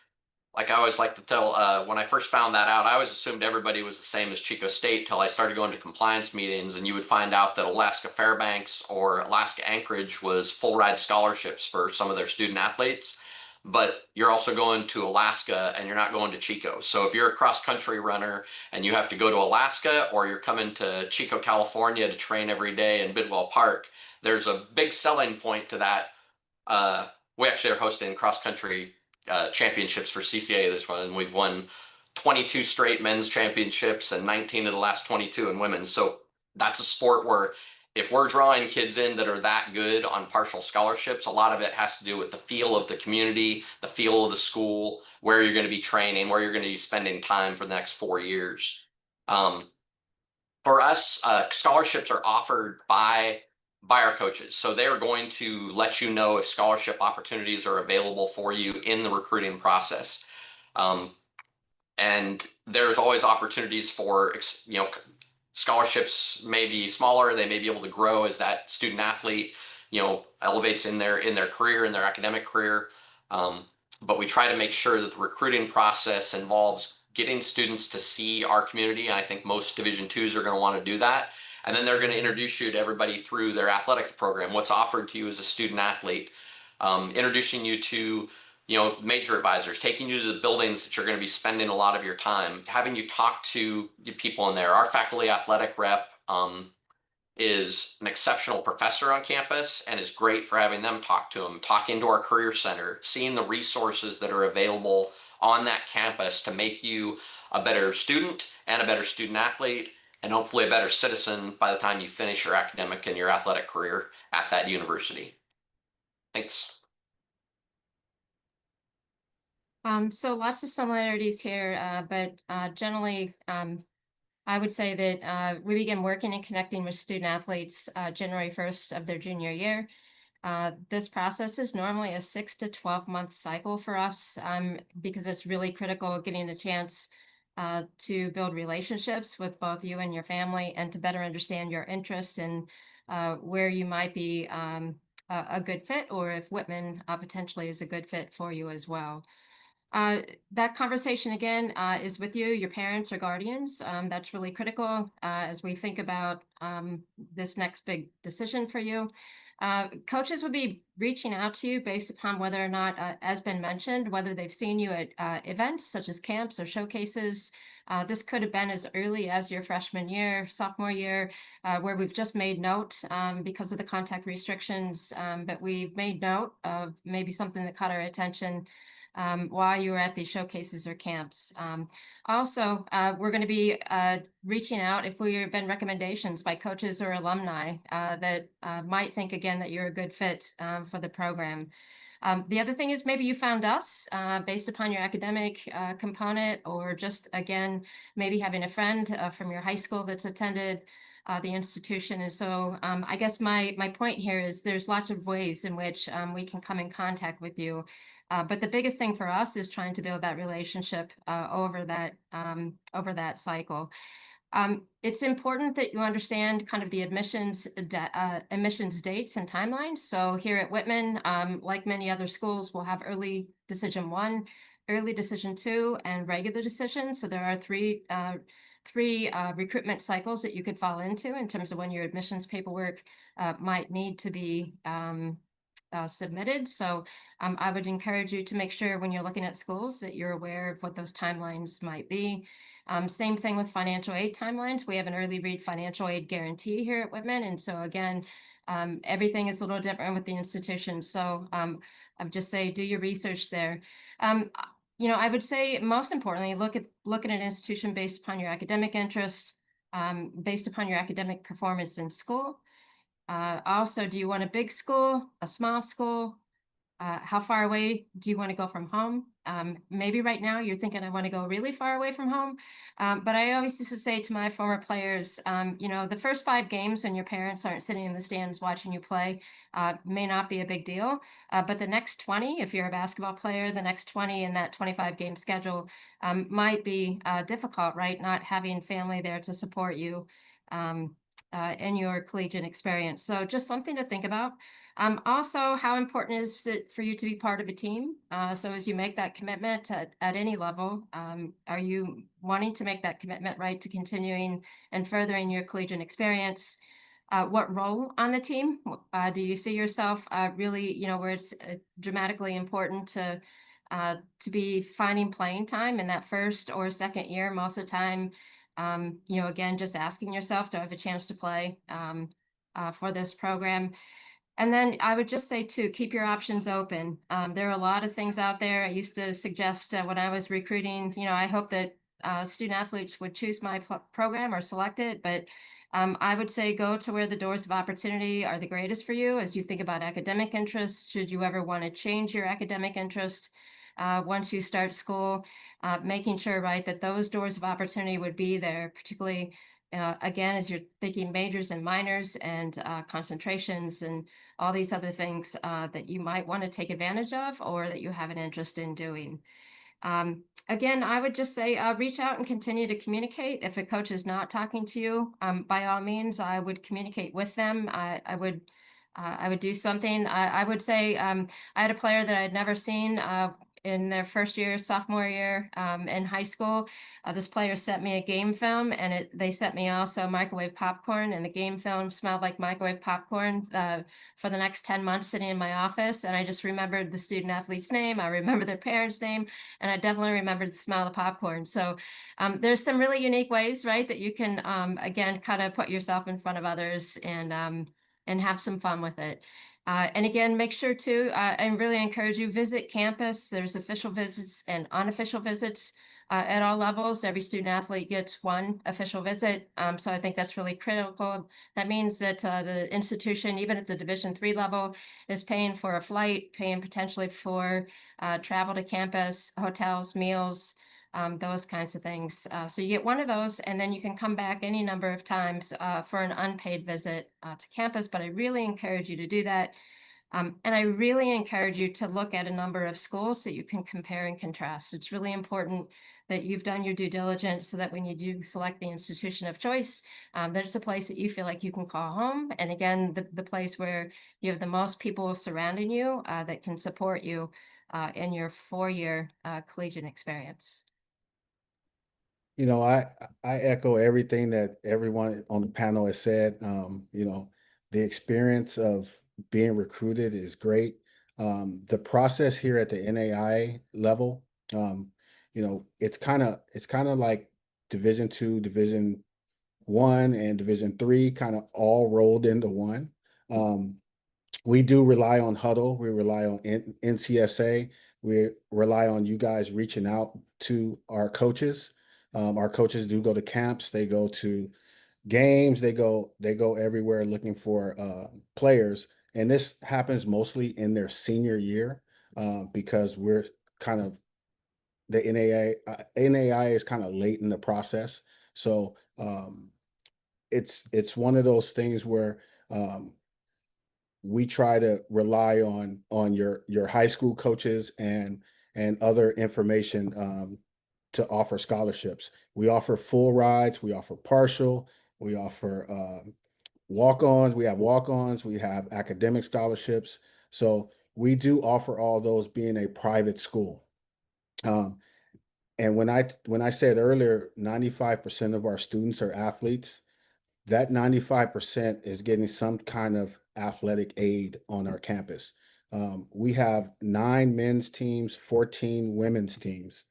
like I always like to tell, when I first found that out, I always assumed everybody was the same as Chico State till I started going to compliance meetings, and you would find out that Alaska Fairbanks or Alaska Anchorage was full ride scholarships for some of their student athletes. But you're also going to Alaska and you're not going to Chico. So if you're a cross country runner and you have to go to Alaska, or you're coming to Chico, California to train every day in Bidwell Park, there's a big selling point to that. We actually are hosting cross country championships for CCA this one, and we've won 22 straight men's championships and 19 of the last 22 in women's. So that's a sport where if we're drawing kids in that are that good on partial scholarships, a lot of it has to do with the feel of the community, the feel of the school, where you're going to be training, where you're going to be spending time for the next 4 years. For us, scholarships are offered by our coaches. So they're going to let you know if scholarship opportunities are available for you in the recruiting process. And there's always opportunities for, scholarships may be smaller. They may be able to grow as that student athlete, elevates in their career, in their academic career. But we try to make sure that the recruiting process involves getting students to see our community. And I think most Division IIs are going to want to do that. And then they're going to introduce you to everybody through their athletic program, what's offered to you as a student athlete, introducing you to, major advisors, taking you to the buildings that you're going to be spending a lot of your time, having you talk to the people in there. Our faculty athletic rep is an exceptional professor on campus and is great for having them talk to them, talking to our career center, seeing the resources that are available on that campus to make you a better student and a better student athlete, and hopefully a better citizen by the time you finish your academic and your athletic career at that university. Thanks. So lots of similarities here, but generally, I would say that we begin working and connecting with student athletes January 1st of their junior year. This process is normally a 6 to 12 month cycle for us because it's really critical getting a chance to build relationships with both you and your family, and to better understand your interest and where you might be a good fit, or if Whitman potentially is a good fit for you as well. That conversation again is with you, your parents or guardians. That's really critical as we think about this next big decision for you. Coaches would be reaching out to you based upon whether or not, as been mentioned, whether they've seen you at events such as camps or showcases. This could have been as early as your freshman year, sophomore year, where we've just made note because of the contact restrictions, but we've made note of maybe something that caught our attention while you were at these showcases or camps. Also, we're going to be reaching out if we've been recommendations by coaches or alumni that might think again that you're a good fit for the program. The other thing is maybe you found us based upon your academic component, or just again, maybe having a friend from your high school that's attended the institution. And so I guess my point here is there's lots of ways in which we can come in contact with you. But the biggest thing for us is trying to build that relationship over that cycle. It's important that you understand kind of the admissions dates and timelines. So here at Whitman, like many other schools, we'll have early decision 1, early decision 2, and regular decision. So there are three recruitment cycles that you could fall into in terms of when your admissions paperwork might need to be submitted. So I would encourage you to make sure when you're looking at schools that you're aware of what those timelines might be. Same thing with financial aid timelines. We have an early read financial aid guarantee here at Whitman. And so again, everything is a little different with the institution. So I would just say, do your research there. I would say most importantly, look at an institution based upon your academic interest, based upon your academic performance in school. Also, do you want a big school, a small school? How far away do you want to go from home? Maybe right now you're thinking, I want to go really far away from home. But I always used to say to my former players, the first 5 games when your parents aren't sitting in the stands watching you play may not be a big deal. But the next 20, if you're a basketball player, the next 20 in that 25-game schedule might be difficult, right? Not having family there to support you in your collegiate experience. So just something to think about. Also, how important is it for you to be part of a team? So as you make that commitment at any level, are you wanting to make that commitment, right, to continuing and furthering your collegiate experience? What role on the team? Do you see yourself really, where it's dramatically important to be finding playing time in that first or second year? Most of the time, again, just asking yourself, do I have a chance to play for this program? And then I would just say too, keep your options open. There are a lot of things out there. I used to suggest when I was recruiting, I hope that student athletes would choose my program or select it, but I would say go to where the doors of opportunity are the greatest for you as you think about academic interests. Should you ever want to change your academic interest once you start school, making sure, right, that those doors of opportunity would be there, particularly again, as you're thinking majors and minors and concentrations and all these other things that you might want to take advantage of or that you have an interest in doing. Again, I would just say reach out and continue to communicate. If a coach is not talking to you, by all means, I would communicate with them. I would do something. I would say I had a player that I had never seen in their first year, sophomore year in high school. This player sent me a game film, and they sent me also microwave popcorn, and the game film smelled like microwave popcorn for the next 10 months sitting in my office. And I just remembered the student athlete's name. I remember their parents' name, and I definitely remembered the smell of popcorn. So there's some really unique ways, right, that you can, again, kind of put yourself in front of others and have some fun with it. And again, make sure to, and really encourage you, visit campus. There's official visits and unofficial visits at all levels. Every student athlete gets 1 official visit. So I think that's really critical. That means that the institution, even at the Division III level, is paying for a flight, paying potentially for travel to campus, hotels, meals, those kinds of things. So you get 1 of those, and then you can come back any number of times for an unpaid visit to campus. But I really encourage you to do that. And I really encourage you to look at a number of schools so you can compare and contrast. It's really important that you've done your due diligence so that when you do select the institution of choice, that it's a place that you feel like you can call home. And again, the place where you have the most people surrounding you that can support you in your 4-year collegiate experience. I echo everything that everyone on the panel has said. The experience of being recruited is great. The process here at the NAIA level, it's kind of like Division II, Division I, and Division III kind of all rolled into one. We do rely on Huddle. We rely on NCSA. We rely on you guys reaching out to our coaches. Our coaches do go to camps. They go to games. They go everywhere looking for players. And this happens mostly in their senior year because we're kind of the NAIA is kind of late in the process. So it's one of those things where we try to rely on your high school coaches and other information to offer scholarships. We offer full rides, we offer partial, we offer walk-ons, we have walk-ons, we have academic scholarships. So we do offer all those being a private school. And when I said earlier, 95% of our students are athletes, that 95% is getting some kind of athletic aid on our campus. We have 9 men's teams, 14 women's teams.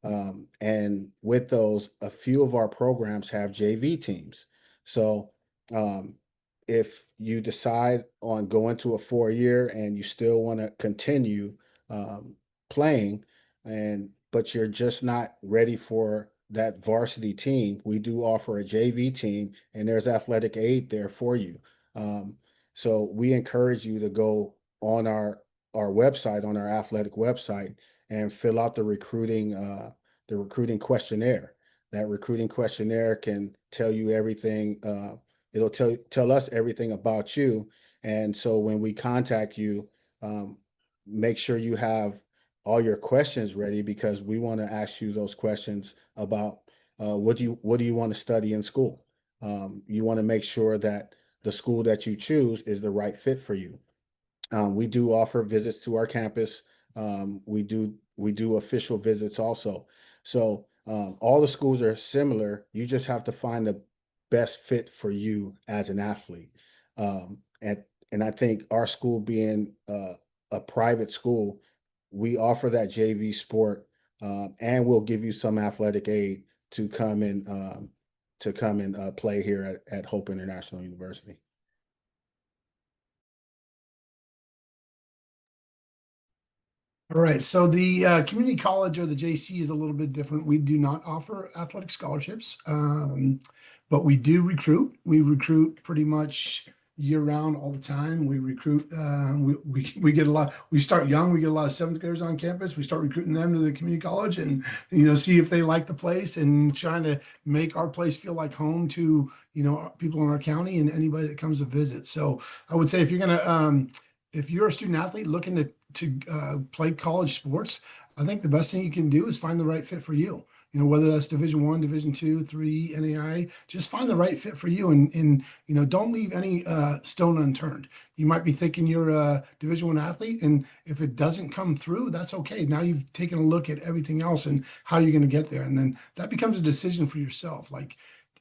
And with those, a few of our programs have JV teams. So if you decide on going to a 4-year and you still want to continue playing, but you're just not ready for that varsity team, we do offer a JV team, and there's athletic aid there for you. So we encourage you to go on our website, on our athletic website, and fill out the recruiting questionnaire. That recruiting questionnaire can tell you everything. It'll tell us everything about you. And so when we contact you, make sure you have all your questions ready, because we want to ask you those questions about what do you want to study in school. You want to make sure that the school that you choose is the right fit for you. We do offer visits to our campus. We do official visits also. So all the schools are similar. You just have to find the best fit for you as an athlete. And I think our school being a private school, we offer that JV sport, and we'll give you some athletic aid to come and play here at Hope International University. All right, so the community college or the JC is a little bit different. We do not offer athletic scholarships, but we do recruit. We recruit pretty much year round, all the time. We recruit. We get a lot. We start young. We get a lot of 7th graders on campus. We start recruiting them to the community college, and see if they like the place, and trying to make our place feel like home to people in our county and anybody that comes to visit. So I would say if you're a student athlete looking to play college sports, I think the best thing you can do is find the right fit for you. Whether that's Division I, Division II, III, NAIA, just find the right fit for you, and don't leave any stone unturned. You might be thinking you're a Division I athlete, and if it doesn't come through, that's okay. Now you've taken a look at everything else and how you're going to get there, and then that becomes a decision for yourself. Like,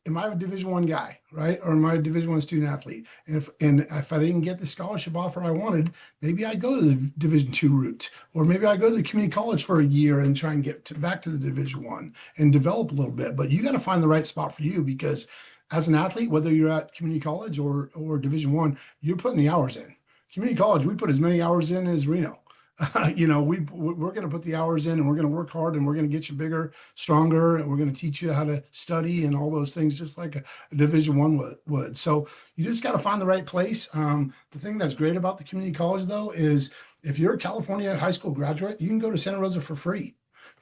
am I a Division I guy, right? Or am I a Division I student athlete? And if I didn't get the scholarship offer I wanted, maybe I go to the Division II route, or maybe I go to the community college for a year and try and get back to the Division I and develop a little bit. But you got to find the right spot for you, because as an athlete, whether you're at community college or Division I, you're putting the hours in. Community college, we put as many hours in as Reno. We're going to put the hours in, and we're going to work hard, and we're going to get you bigger, stronger, and we're going to teach you how to study and all those things, just like a Division I would. So you just got to find the right place. The thing that's great about the community college, though, is if you're a California high school graduate, you can go to Santa Rosa for free.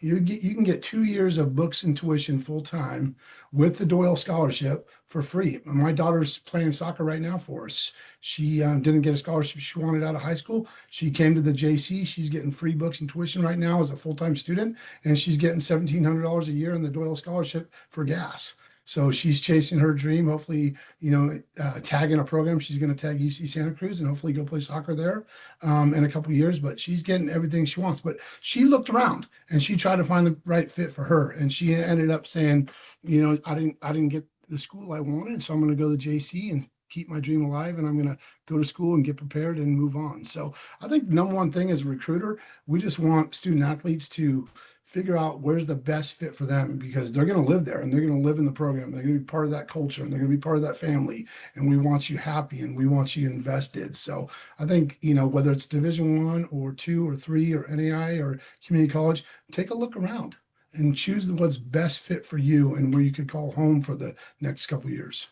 You can get 2 years of books and tuition full time with the Doyle Scholarship for free. My daughter's playing soccer right now for us. She didn't get a scholarship she wanted out of high school. She came to the JC. She's getting free books and tuition right now as a full-time student, and she's getting $1,700 a year in the Doyle Scholarship for gas. So she's chasing her dream, hopefully, tagging a program. She's going to tag UC Santa Cruz and hopefully go play soccer there in a couple of years. But she's getting everything she wants. But she looked around and she tried to find the right fit for her. And she ended up saying, I didn't get the school I wanted, so I'm going to go to JC and keep my dream alive, and I'm going to go to school and get prepared and move on. So I think the number one thing as a recruiter, we just want student athletes to figure out where's the best fit for them, because they're going to live there and they're going to live in the program. They're going to be part of that culture and they're going to be part of that family. And we want you happy and we want you invested. So I think, whether it's Division I or II or III or NAIA or community college, take a look around and choose what's best fit for you and where you could call home for the next couple of years.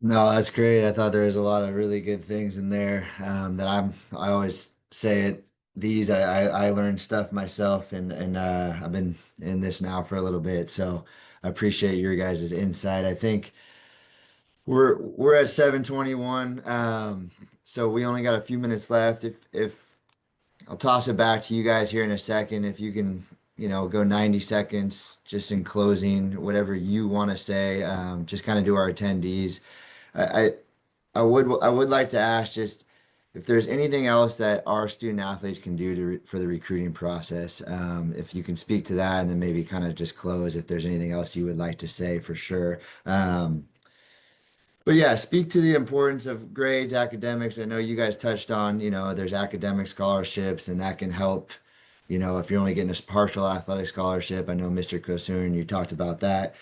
No, that's great. I thought there was a lot of really good things in there that I always say it. I learned stuff myself, and I've been in this now for a little bit, so I appreciate your guys' insight. I think we're at 7:21, so we only got a few minutes left. If I'll toss it back to you guys here in a second, if you can, go 90 seconds just in closing, whatever you want to say, just kind of do our attendees. I, I would like to ask just if there's anything else that our student athletes can do for the recruiting process. If you can speak to that, and then maybe kind of just close if there's anything else you would like to say for sure. But yeah, speak to the importance of grades, academics. I know you guys touched on, there's academic scholarships and that can help, if you're only getting a partial athletic scholarship. I know Mr. Kosun, you talked about that.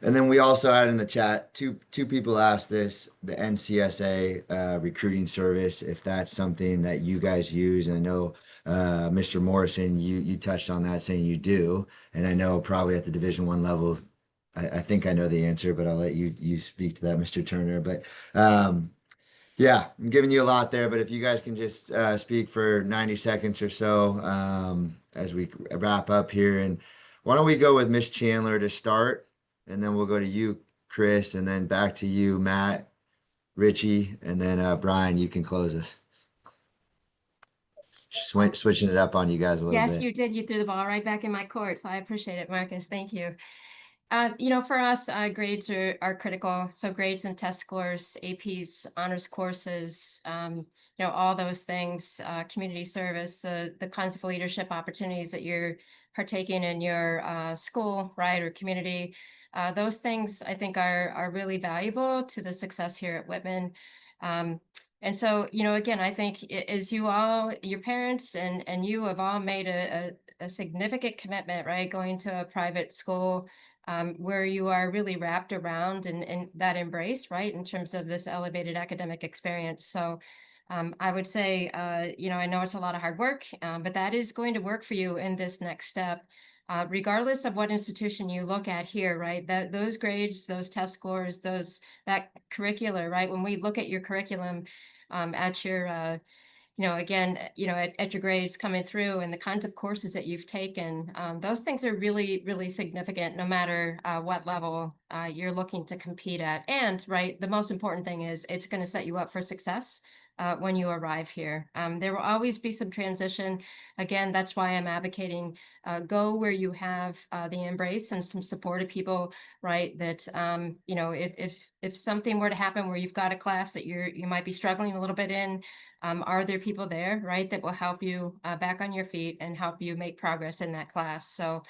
And then we also had in the chat, two people asked this, the NCSA recruiting service, if that's something that you guys use. And I know Mr. Morrison, you touched on that saying you do. And I know probably at the Division I level, I think I know the answer, but I'll let you speak to that, Mr. Turner. But yeah, I'm giving you a lot there, but if you guys can just speak for 90 seconds or so as we wrap up here. And why don't we go with Miss Chandler to start, and then we'll go to you, Chris, and then back to you, Matt, Richie, and then Brian, you can close us. Switching it up on you guys a little Yes, bit. you did. You threw the ball right back in my court. So I appreciate it, Marcus. Thank you. For us, grades are critical. So grades and test scores, APs, honors courses, all those things, community service, the kinds of leadership opportunities that you're partaking in your school, right, or community. Those things I think are really valuable to the success here at Whitman. And so, again, I think as you all, your parents and you have all made a significant commitment, right, going to a private school, where you are really wrapped around and that embrace, right, in terms of this elevated academic experience. So I would say, I know it's a lot of hard work, but that is going to work for you in this next step. Regardless of what institution you look at here, right, those grades, those test scores, that curricula, right, when we look at your curriculum at your at your grades coming through and the kinds of courses that you've taken, those things are really, really significant no matter what level you're looking to compete at. And right, the most important thing is it's going to set you up for success when you arrive here. There will always be some transition. Again, that's why I'm advocating go where you have the embrace and some supportive people, right? That if something were to happen where you've got a class that you might be struggling a little bit in, are there people there, right, that will help you back on your feet and help you make progress in that class? So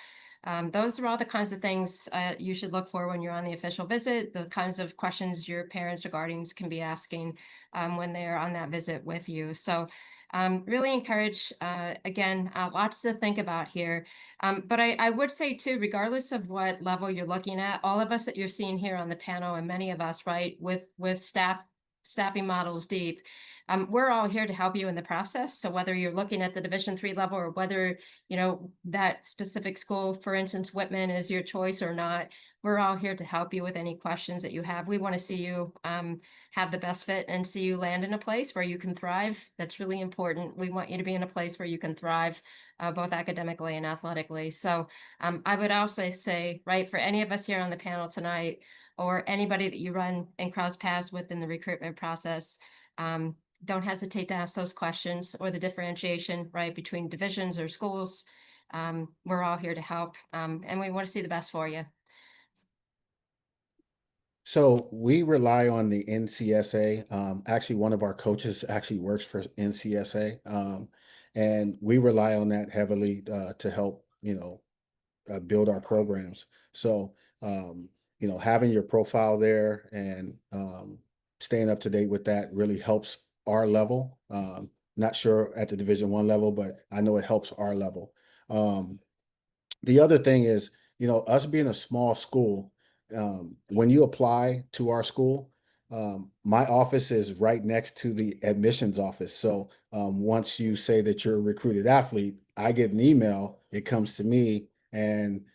those are all the kinds of things you should look for when you're on the official visit, the kinds of questions your parents or guardians can be asking when they're on that visit with you. So really encourage, again, lots to think about here. But I would say too, regardless of what level you're looking at, all of us that you're seeing here on the panel and many of us, right, with staffing models deep, we're all here to help you in the process. So whether you're looking at the Division III level or whether, that specific school, for instance, Whitman is your choice or not, we're all here to help you with any questions that you have. We want to see you have the best fit and see you land in a place where you can thrive. That's really important. We want you to be in a place where you can thrive both academically and athletically. So I would also say, right, for any of us here on the panel tonight or anybody that you run and cross paths with in the recruitment process, don't hesitate to ask those questions or the differentiation, right, between divisions or schools. We're all here to help, and we want to see the best for you. So we rely on the NCSA. Actually, one of our coaches actually works for NCSA, and we rely on that heavily to help, build our programs. So, having your profile there and staying up to date with that really helps our level. Not sure at the Division I level, but I know it helps our level. The other thing is, us being a small school, when you apply to our school, my office is right next to the admissions office. So once you say that you're a recruited athlete, I get an email, it comes to me, and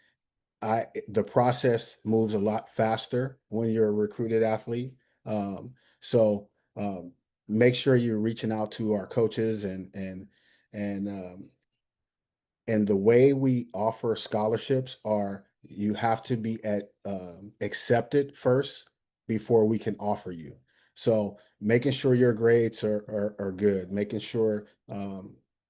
the process moves a lot faster when you're a recruited athlete. So make sure you're reaching out to our coaches and and the way we offer scholarships are you have to be accepted first before we can offer you. So making sure your grades are good, making sure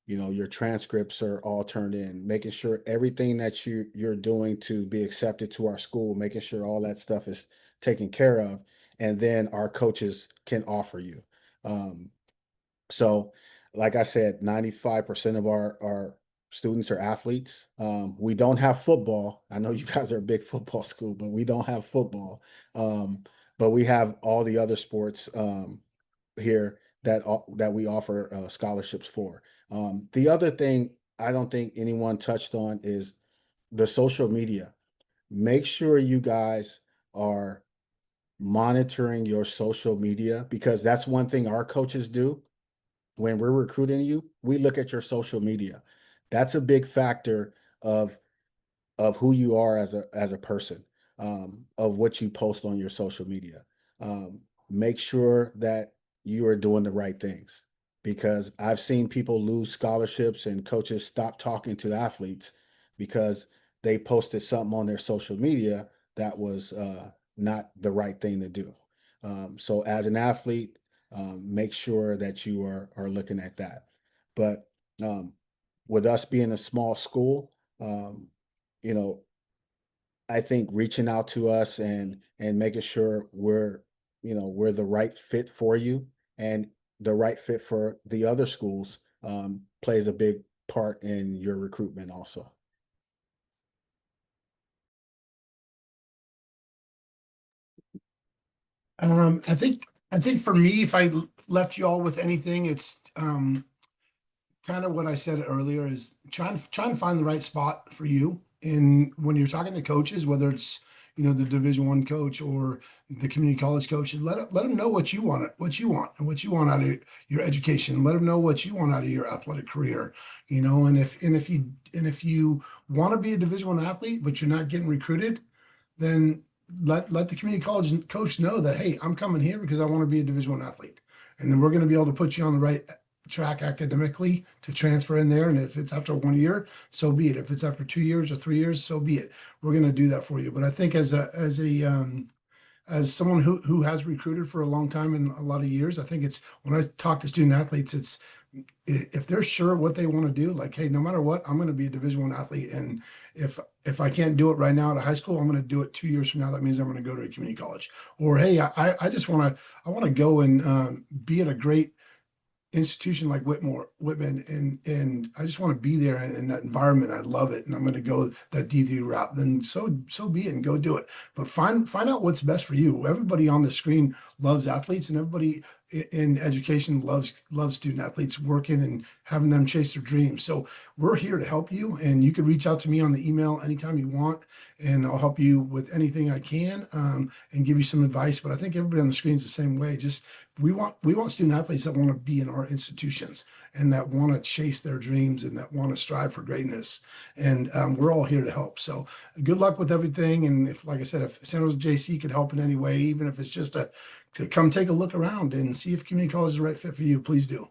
your transcripts are all turned in, making sure everything that you're doing to be accepted to our school, making sure all that stuff is taken care of, and then our coaches can offer you. So like I said, 95% of our students are athletes. We don't have football. I know you guys are a big football school, but we don't have football. But we have all the other sports here that we offer scholarships for. The other thing I don't think anyone touched on is the social media. Make sure you guys are monitoring your social media, because that's one thing our coaches do when we're recruiting you. We look at your social media. That's a big factor of who you are as a person, of what you post on your social media. Make sure that you are doing the right things, because I've seen people lose scholarships and coaches stop talking to athletes because they posted something on their social media that was not the right thing to do. So as an athlete, make sure that you are looking at that. But with us being a small school, you know, I think reaching out to us and making sure we're the right fit for you and the right fit for the other schools plays a big part in your recruitment also. I think for me, if I left you all with anything, it's kind of what I said earlier is trying to find the right spot for you. And when you're talking to coaches, whether it's the Division I coach or the community college coach, let them know what you want, and what you want out of your education. Let them know what you want out of your athletic career. And if you want to be a Division I athlete, but you're not getting recruited, then let the community college coach know that, hey, I'm coming here because I want to be a Division I athlete, and then we're going to be able to put you on the right track academically to transfer in there. And if it's after 1 year, so be it. If it's after 2 years or 3 years, so be it. We're going to do that for you. But I think as someone who has recruited for a long time and a lot of years, I think it's when I talk to student athletes, it's if they're sure what they want to do, like, hey, no matter what, I'm going to be a Division I athlete. And if I can't do it right now at a high school, I'm going to do it 2 years from now. That means I'm going to go to a community college. Or, hey, I just want to go and be at a great institution like Whitman, and I just want to be there in that environment. I love it, and I'm going to go that D3 route. Then so be it, and go do it. But find out what's best for you. Everybody on the screen loves athletes, and everybody in education loves student athletes working and having them chase their dreams. So we're here to help you, and you can reach out to me on the email anytime you want, and I'll help you with anything I can, and give you some advice. But I think everybody on the screen is the same way. Just we want student athletes that want to be in our institutions and that want to chase their dreams and that want to strive for greatness. And we're all here to help. So good luck with everything. And if, like I said, if San Jose JC could help in any way, even if it's just to come take a look around and see if community college is the right fit for you, please do.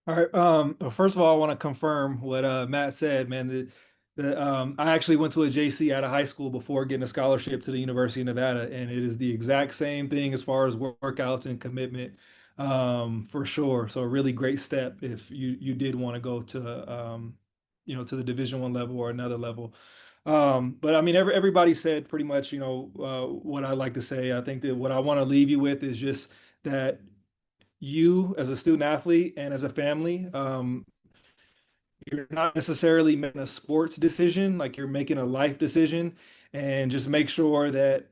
All right. First of all, I want to confirm what Matt said, man. I actually went to a JC out of high school before getting a scholarship to the University of Nevada, and it is the exact same thing as far as workouts and commitment, for sure. So a really great step if you did want to go to to the Division I level or another level. But I mean, everybody said pretty much, what I like to say. I think that what I want to leave you with is just that you as a student athlete and as a family. You're not necessarily making a sports decision, like you're making a life decision, and just make sure that,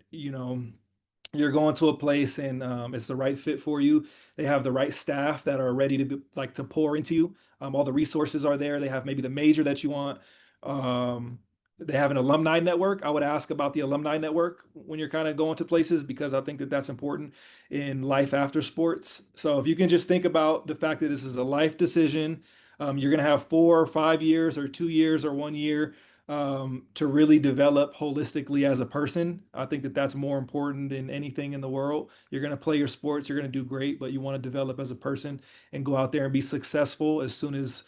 you're going to a place and it's the right fit for you. They have the right staff that are ready to to pour into you. All the resources are there. They have maybe the major that you want. Um, they have an alumni network. I would ask about the alumni network when you're kind of going to places, because I think that that's important in life after sports. So if you can just think about the fact that this is a life decision, you're going to have 4 or 5 years or 2 years or 1 year to really develop holistically as a person. I think that that's more important than anything in the world. You're going to play your sports, you're going to do great, but you want to develop as a person and go out there and be successful as soon as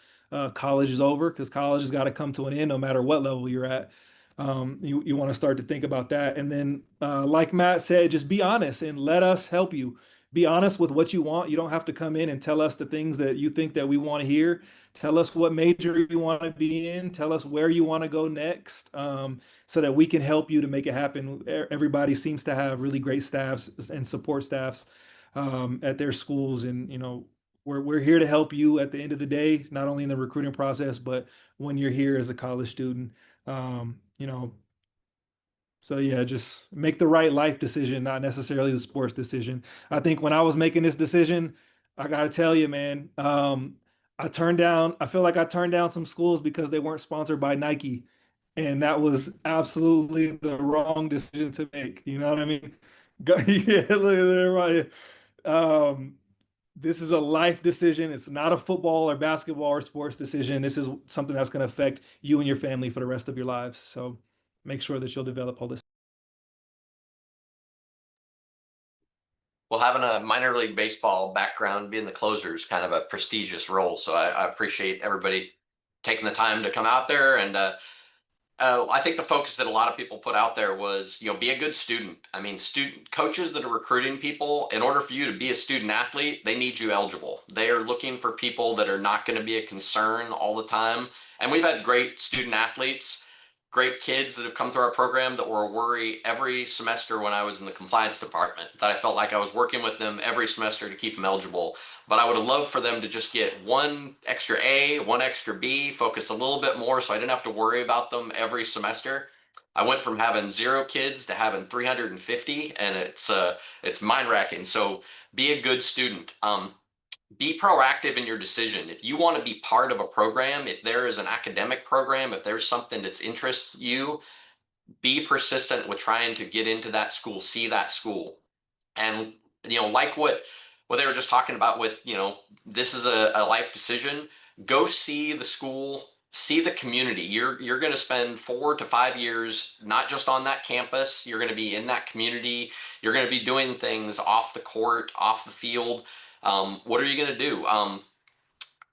college is over, because college has got to come to an end no matter what level you're at. You want to start to think about that. And then, like Matt said, just be honest and let us help you. Be honest with what you want. You don't have to come in and tell us the things that you think that we want to hear. Tell us what major you want to be in. Tell us where you want to go next, so that we can help you to make it happen. Everybody seems to have really great staffs and support staffs at their schools, and we're here to help you at the end of the day, not only in the recruiting process, but when you're here as a college student. Um, you know, so yeah, just make the right life decision, not necessarily the sports decision. I think when I was making this decision, I gotta tell you, man, I feel like I turned down some schools because they weren't sponsored by Nike. And that was absolutely the wrong decision to make. You know what I mean? Yeah, look at everybody. Um, this is a life decision. It's not a football or basketball or sports decision. This is something that's going to affect you and your family for the rest of your lives. So make sure that you'll develop holistic. Well, having a minor league baseball background, being the closer is kind of a prestigious role. So I appreciate everybody taking the time to come out there. And I think the focus that a lot of people put out there was, be a good student. I mean, student coaches that are recruiting people, in order for you to be a student athlete, they need you eligible. They are looking for people that are not going to be a concern all the time. And we've had great student athletes, great kids that have come through our program that were a worry every semester when I was in the compliance department, that I felt like I was working with them every semester to keep them eligible. But I would have loved for them to just get one extra A, one extra B, focus a little bit more so I didn't have to worry about them every semester. I went from having 0 kids to having 350, and it's mind wracking. So be a good student. Be proactive in your decision. If you want to be part of a program, if there is an academic program, if there's something that's interests you, be persistent with trying to get into that school, see that school. And like what they were just talking about with, this is a life decision. Go see the school, see the community. You're going to spend 4 to 5 years not just on that campus. You're going to be in that community. You're going to be doing things off the court, off the field. What are you going to do?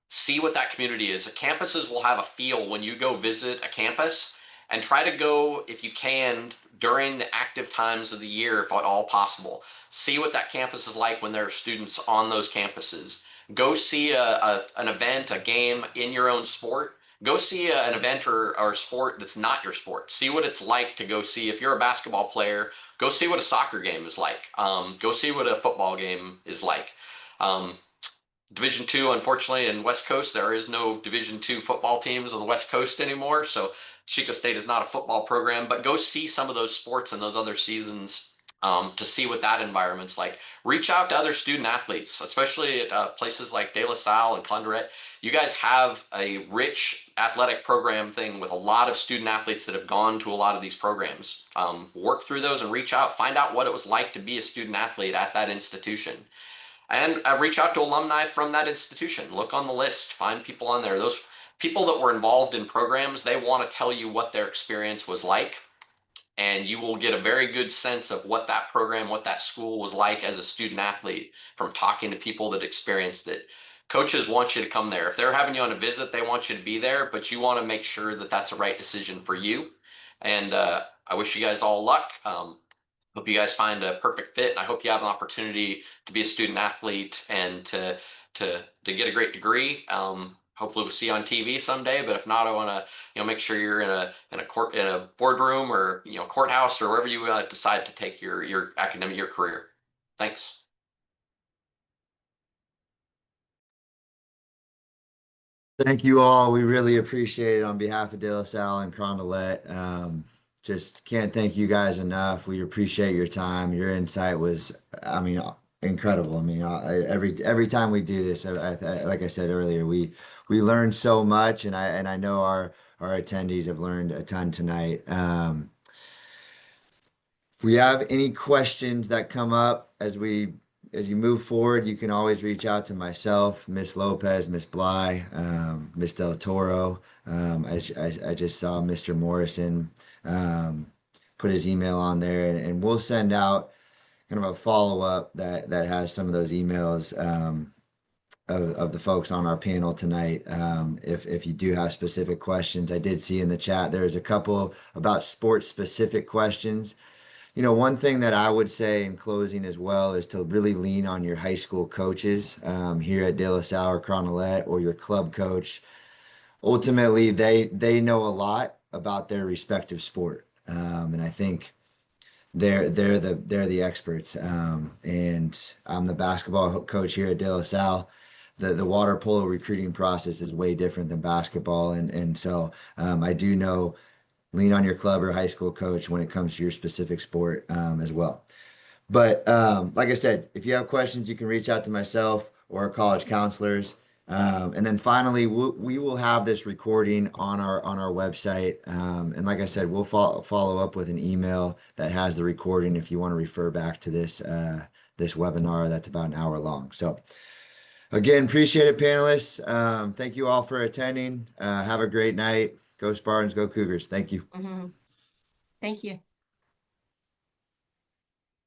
See what that community is. Campuses will have a feel when you go visit a campus, and try to go, if you can, during the active times of the year, if at all possible. See what that campus is like when there are students on those campuses. Go see an event, a game in your own sport. Go see an event or sport that's not your sport. See what it's like to go see. If you're a basketball player, go see what a soccer game is like. Go see what a football game is like. Division two, unfortunately, in West Coast, there is no Division two football teams on the West Coast anymore. So Chico State is not a football program, but go see some of those sports and those other seasons to see what that environment's like. Reach out to other student athletes, especially at places like De La Salle and Clunderet. You guys have a rich athletic program thing with a lot of student athletes that have gone to a lot of these programs. Work through those and reach out, find out what it was like to be a student athlete at that institution. And reach out to alumni from that institution. Look on the list, find people on there. Those people that were involved in programs, they want to tell you what their experience was like. And you will get a very good sense of what that program, what that school was like as a student athlete from talking to people that experienced it. Coaches want you to come there. If they're having you on a visit, they want you to be there, but you want to make sure that that's a right decision for you. And I wish you guys all luck. Hope you guys find a perfect fit, and I hope you have an opportunity to be a student athlete and to get a great degree. Hopefully we'll see you on TV someday, but if not, I want to make sure you're in a boardroom or courthouse or wherever you decide to take your career. Thanks. Thank you all. We really appreciate it on behalf of De La Salle and Crondelet. Just can't thank you guys enough. We appreciate your time. Your insight was, I mean, incredible. I mean, every time we do this, like I said earlier, we learn so much, and I know our attendees have learned a ton tonight. If we have any questions that come up as you move forward, you can always reach out to myself, Miss Lopez, Miss Bly, Miss Del Toro. I just saw Mr. Morrison put his email on there, and we'll send out kind of a follow-up that has some of those emails of the folks on our panel tonight. If you do have specific questions, I did see in the chat there's a couple about sports specific questions. One thing that I would say in closing as well is to really lean on your high school coaches here at De La Salle or Crondelet, or your club coach. Ultimately, they know a lot about their respective sport, and I think they're the experts. And I'm the basketball coach here at De La Salle. The water polo recruiting process is way different than basketball, and so I do know, lean on your club or high school coach when it comes to your specific sport as well. But like I said, if you have questions, you can reach out to myself or our college counselors. And then finally, we will have this recording on our website. And like I said, we'll follow up with an email that has the recording if you want to refer back to this webinar that's about an hour long. So again, appreciate it, panelists. Thank you all for attending. Have a great night. Go Spartans, go Cougars. Thank you. Mhm. Thank you.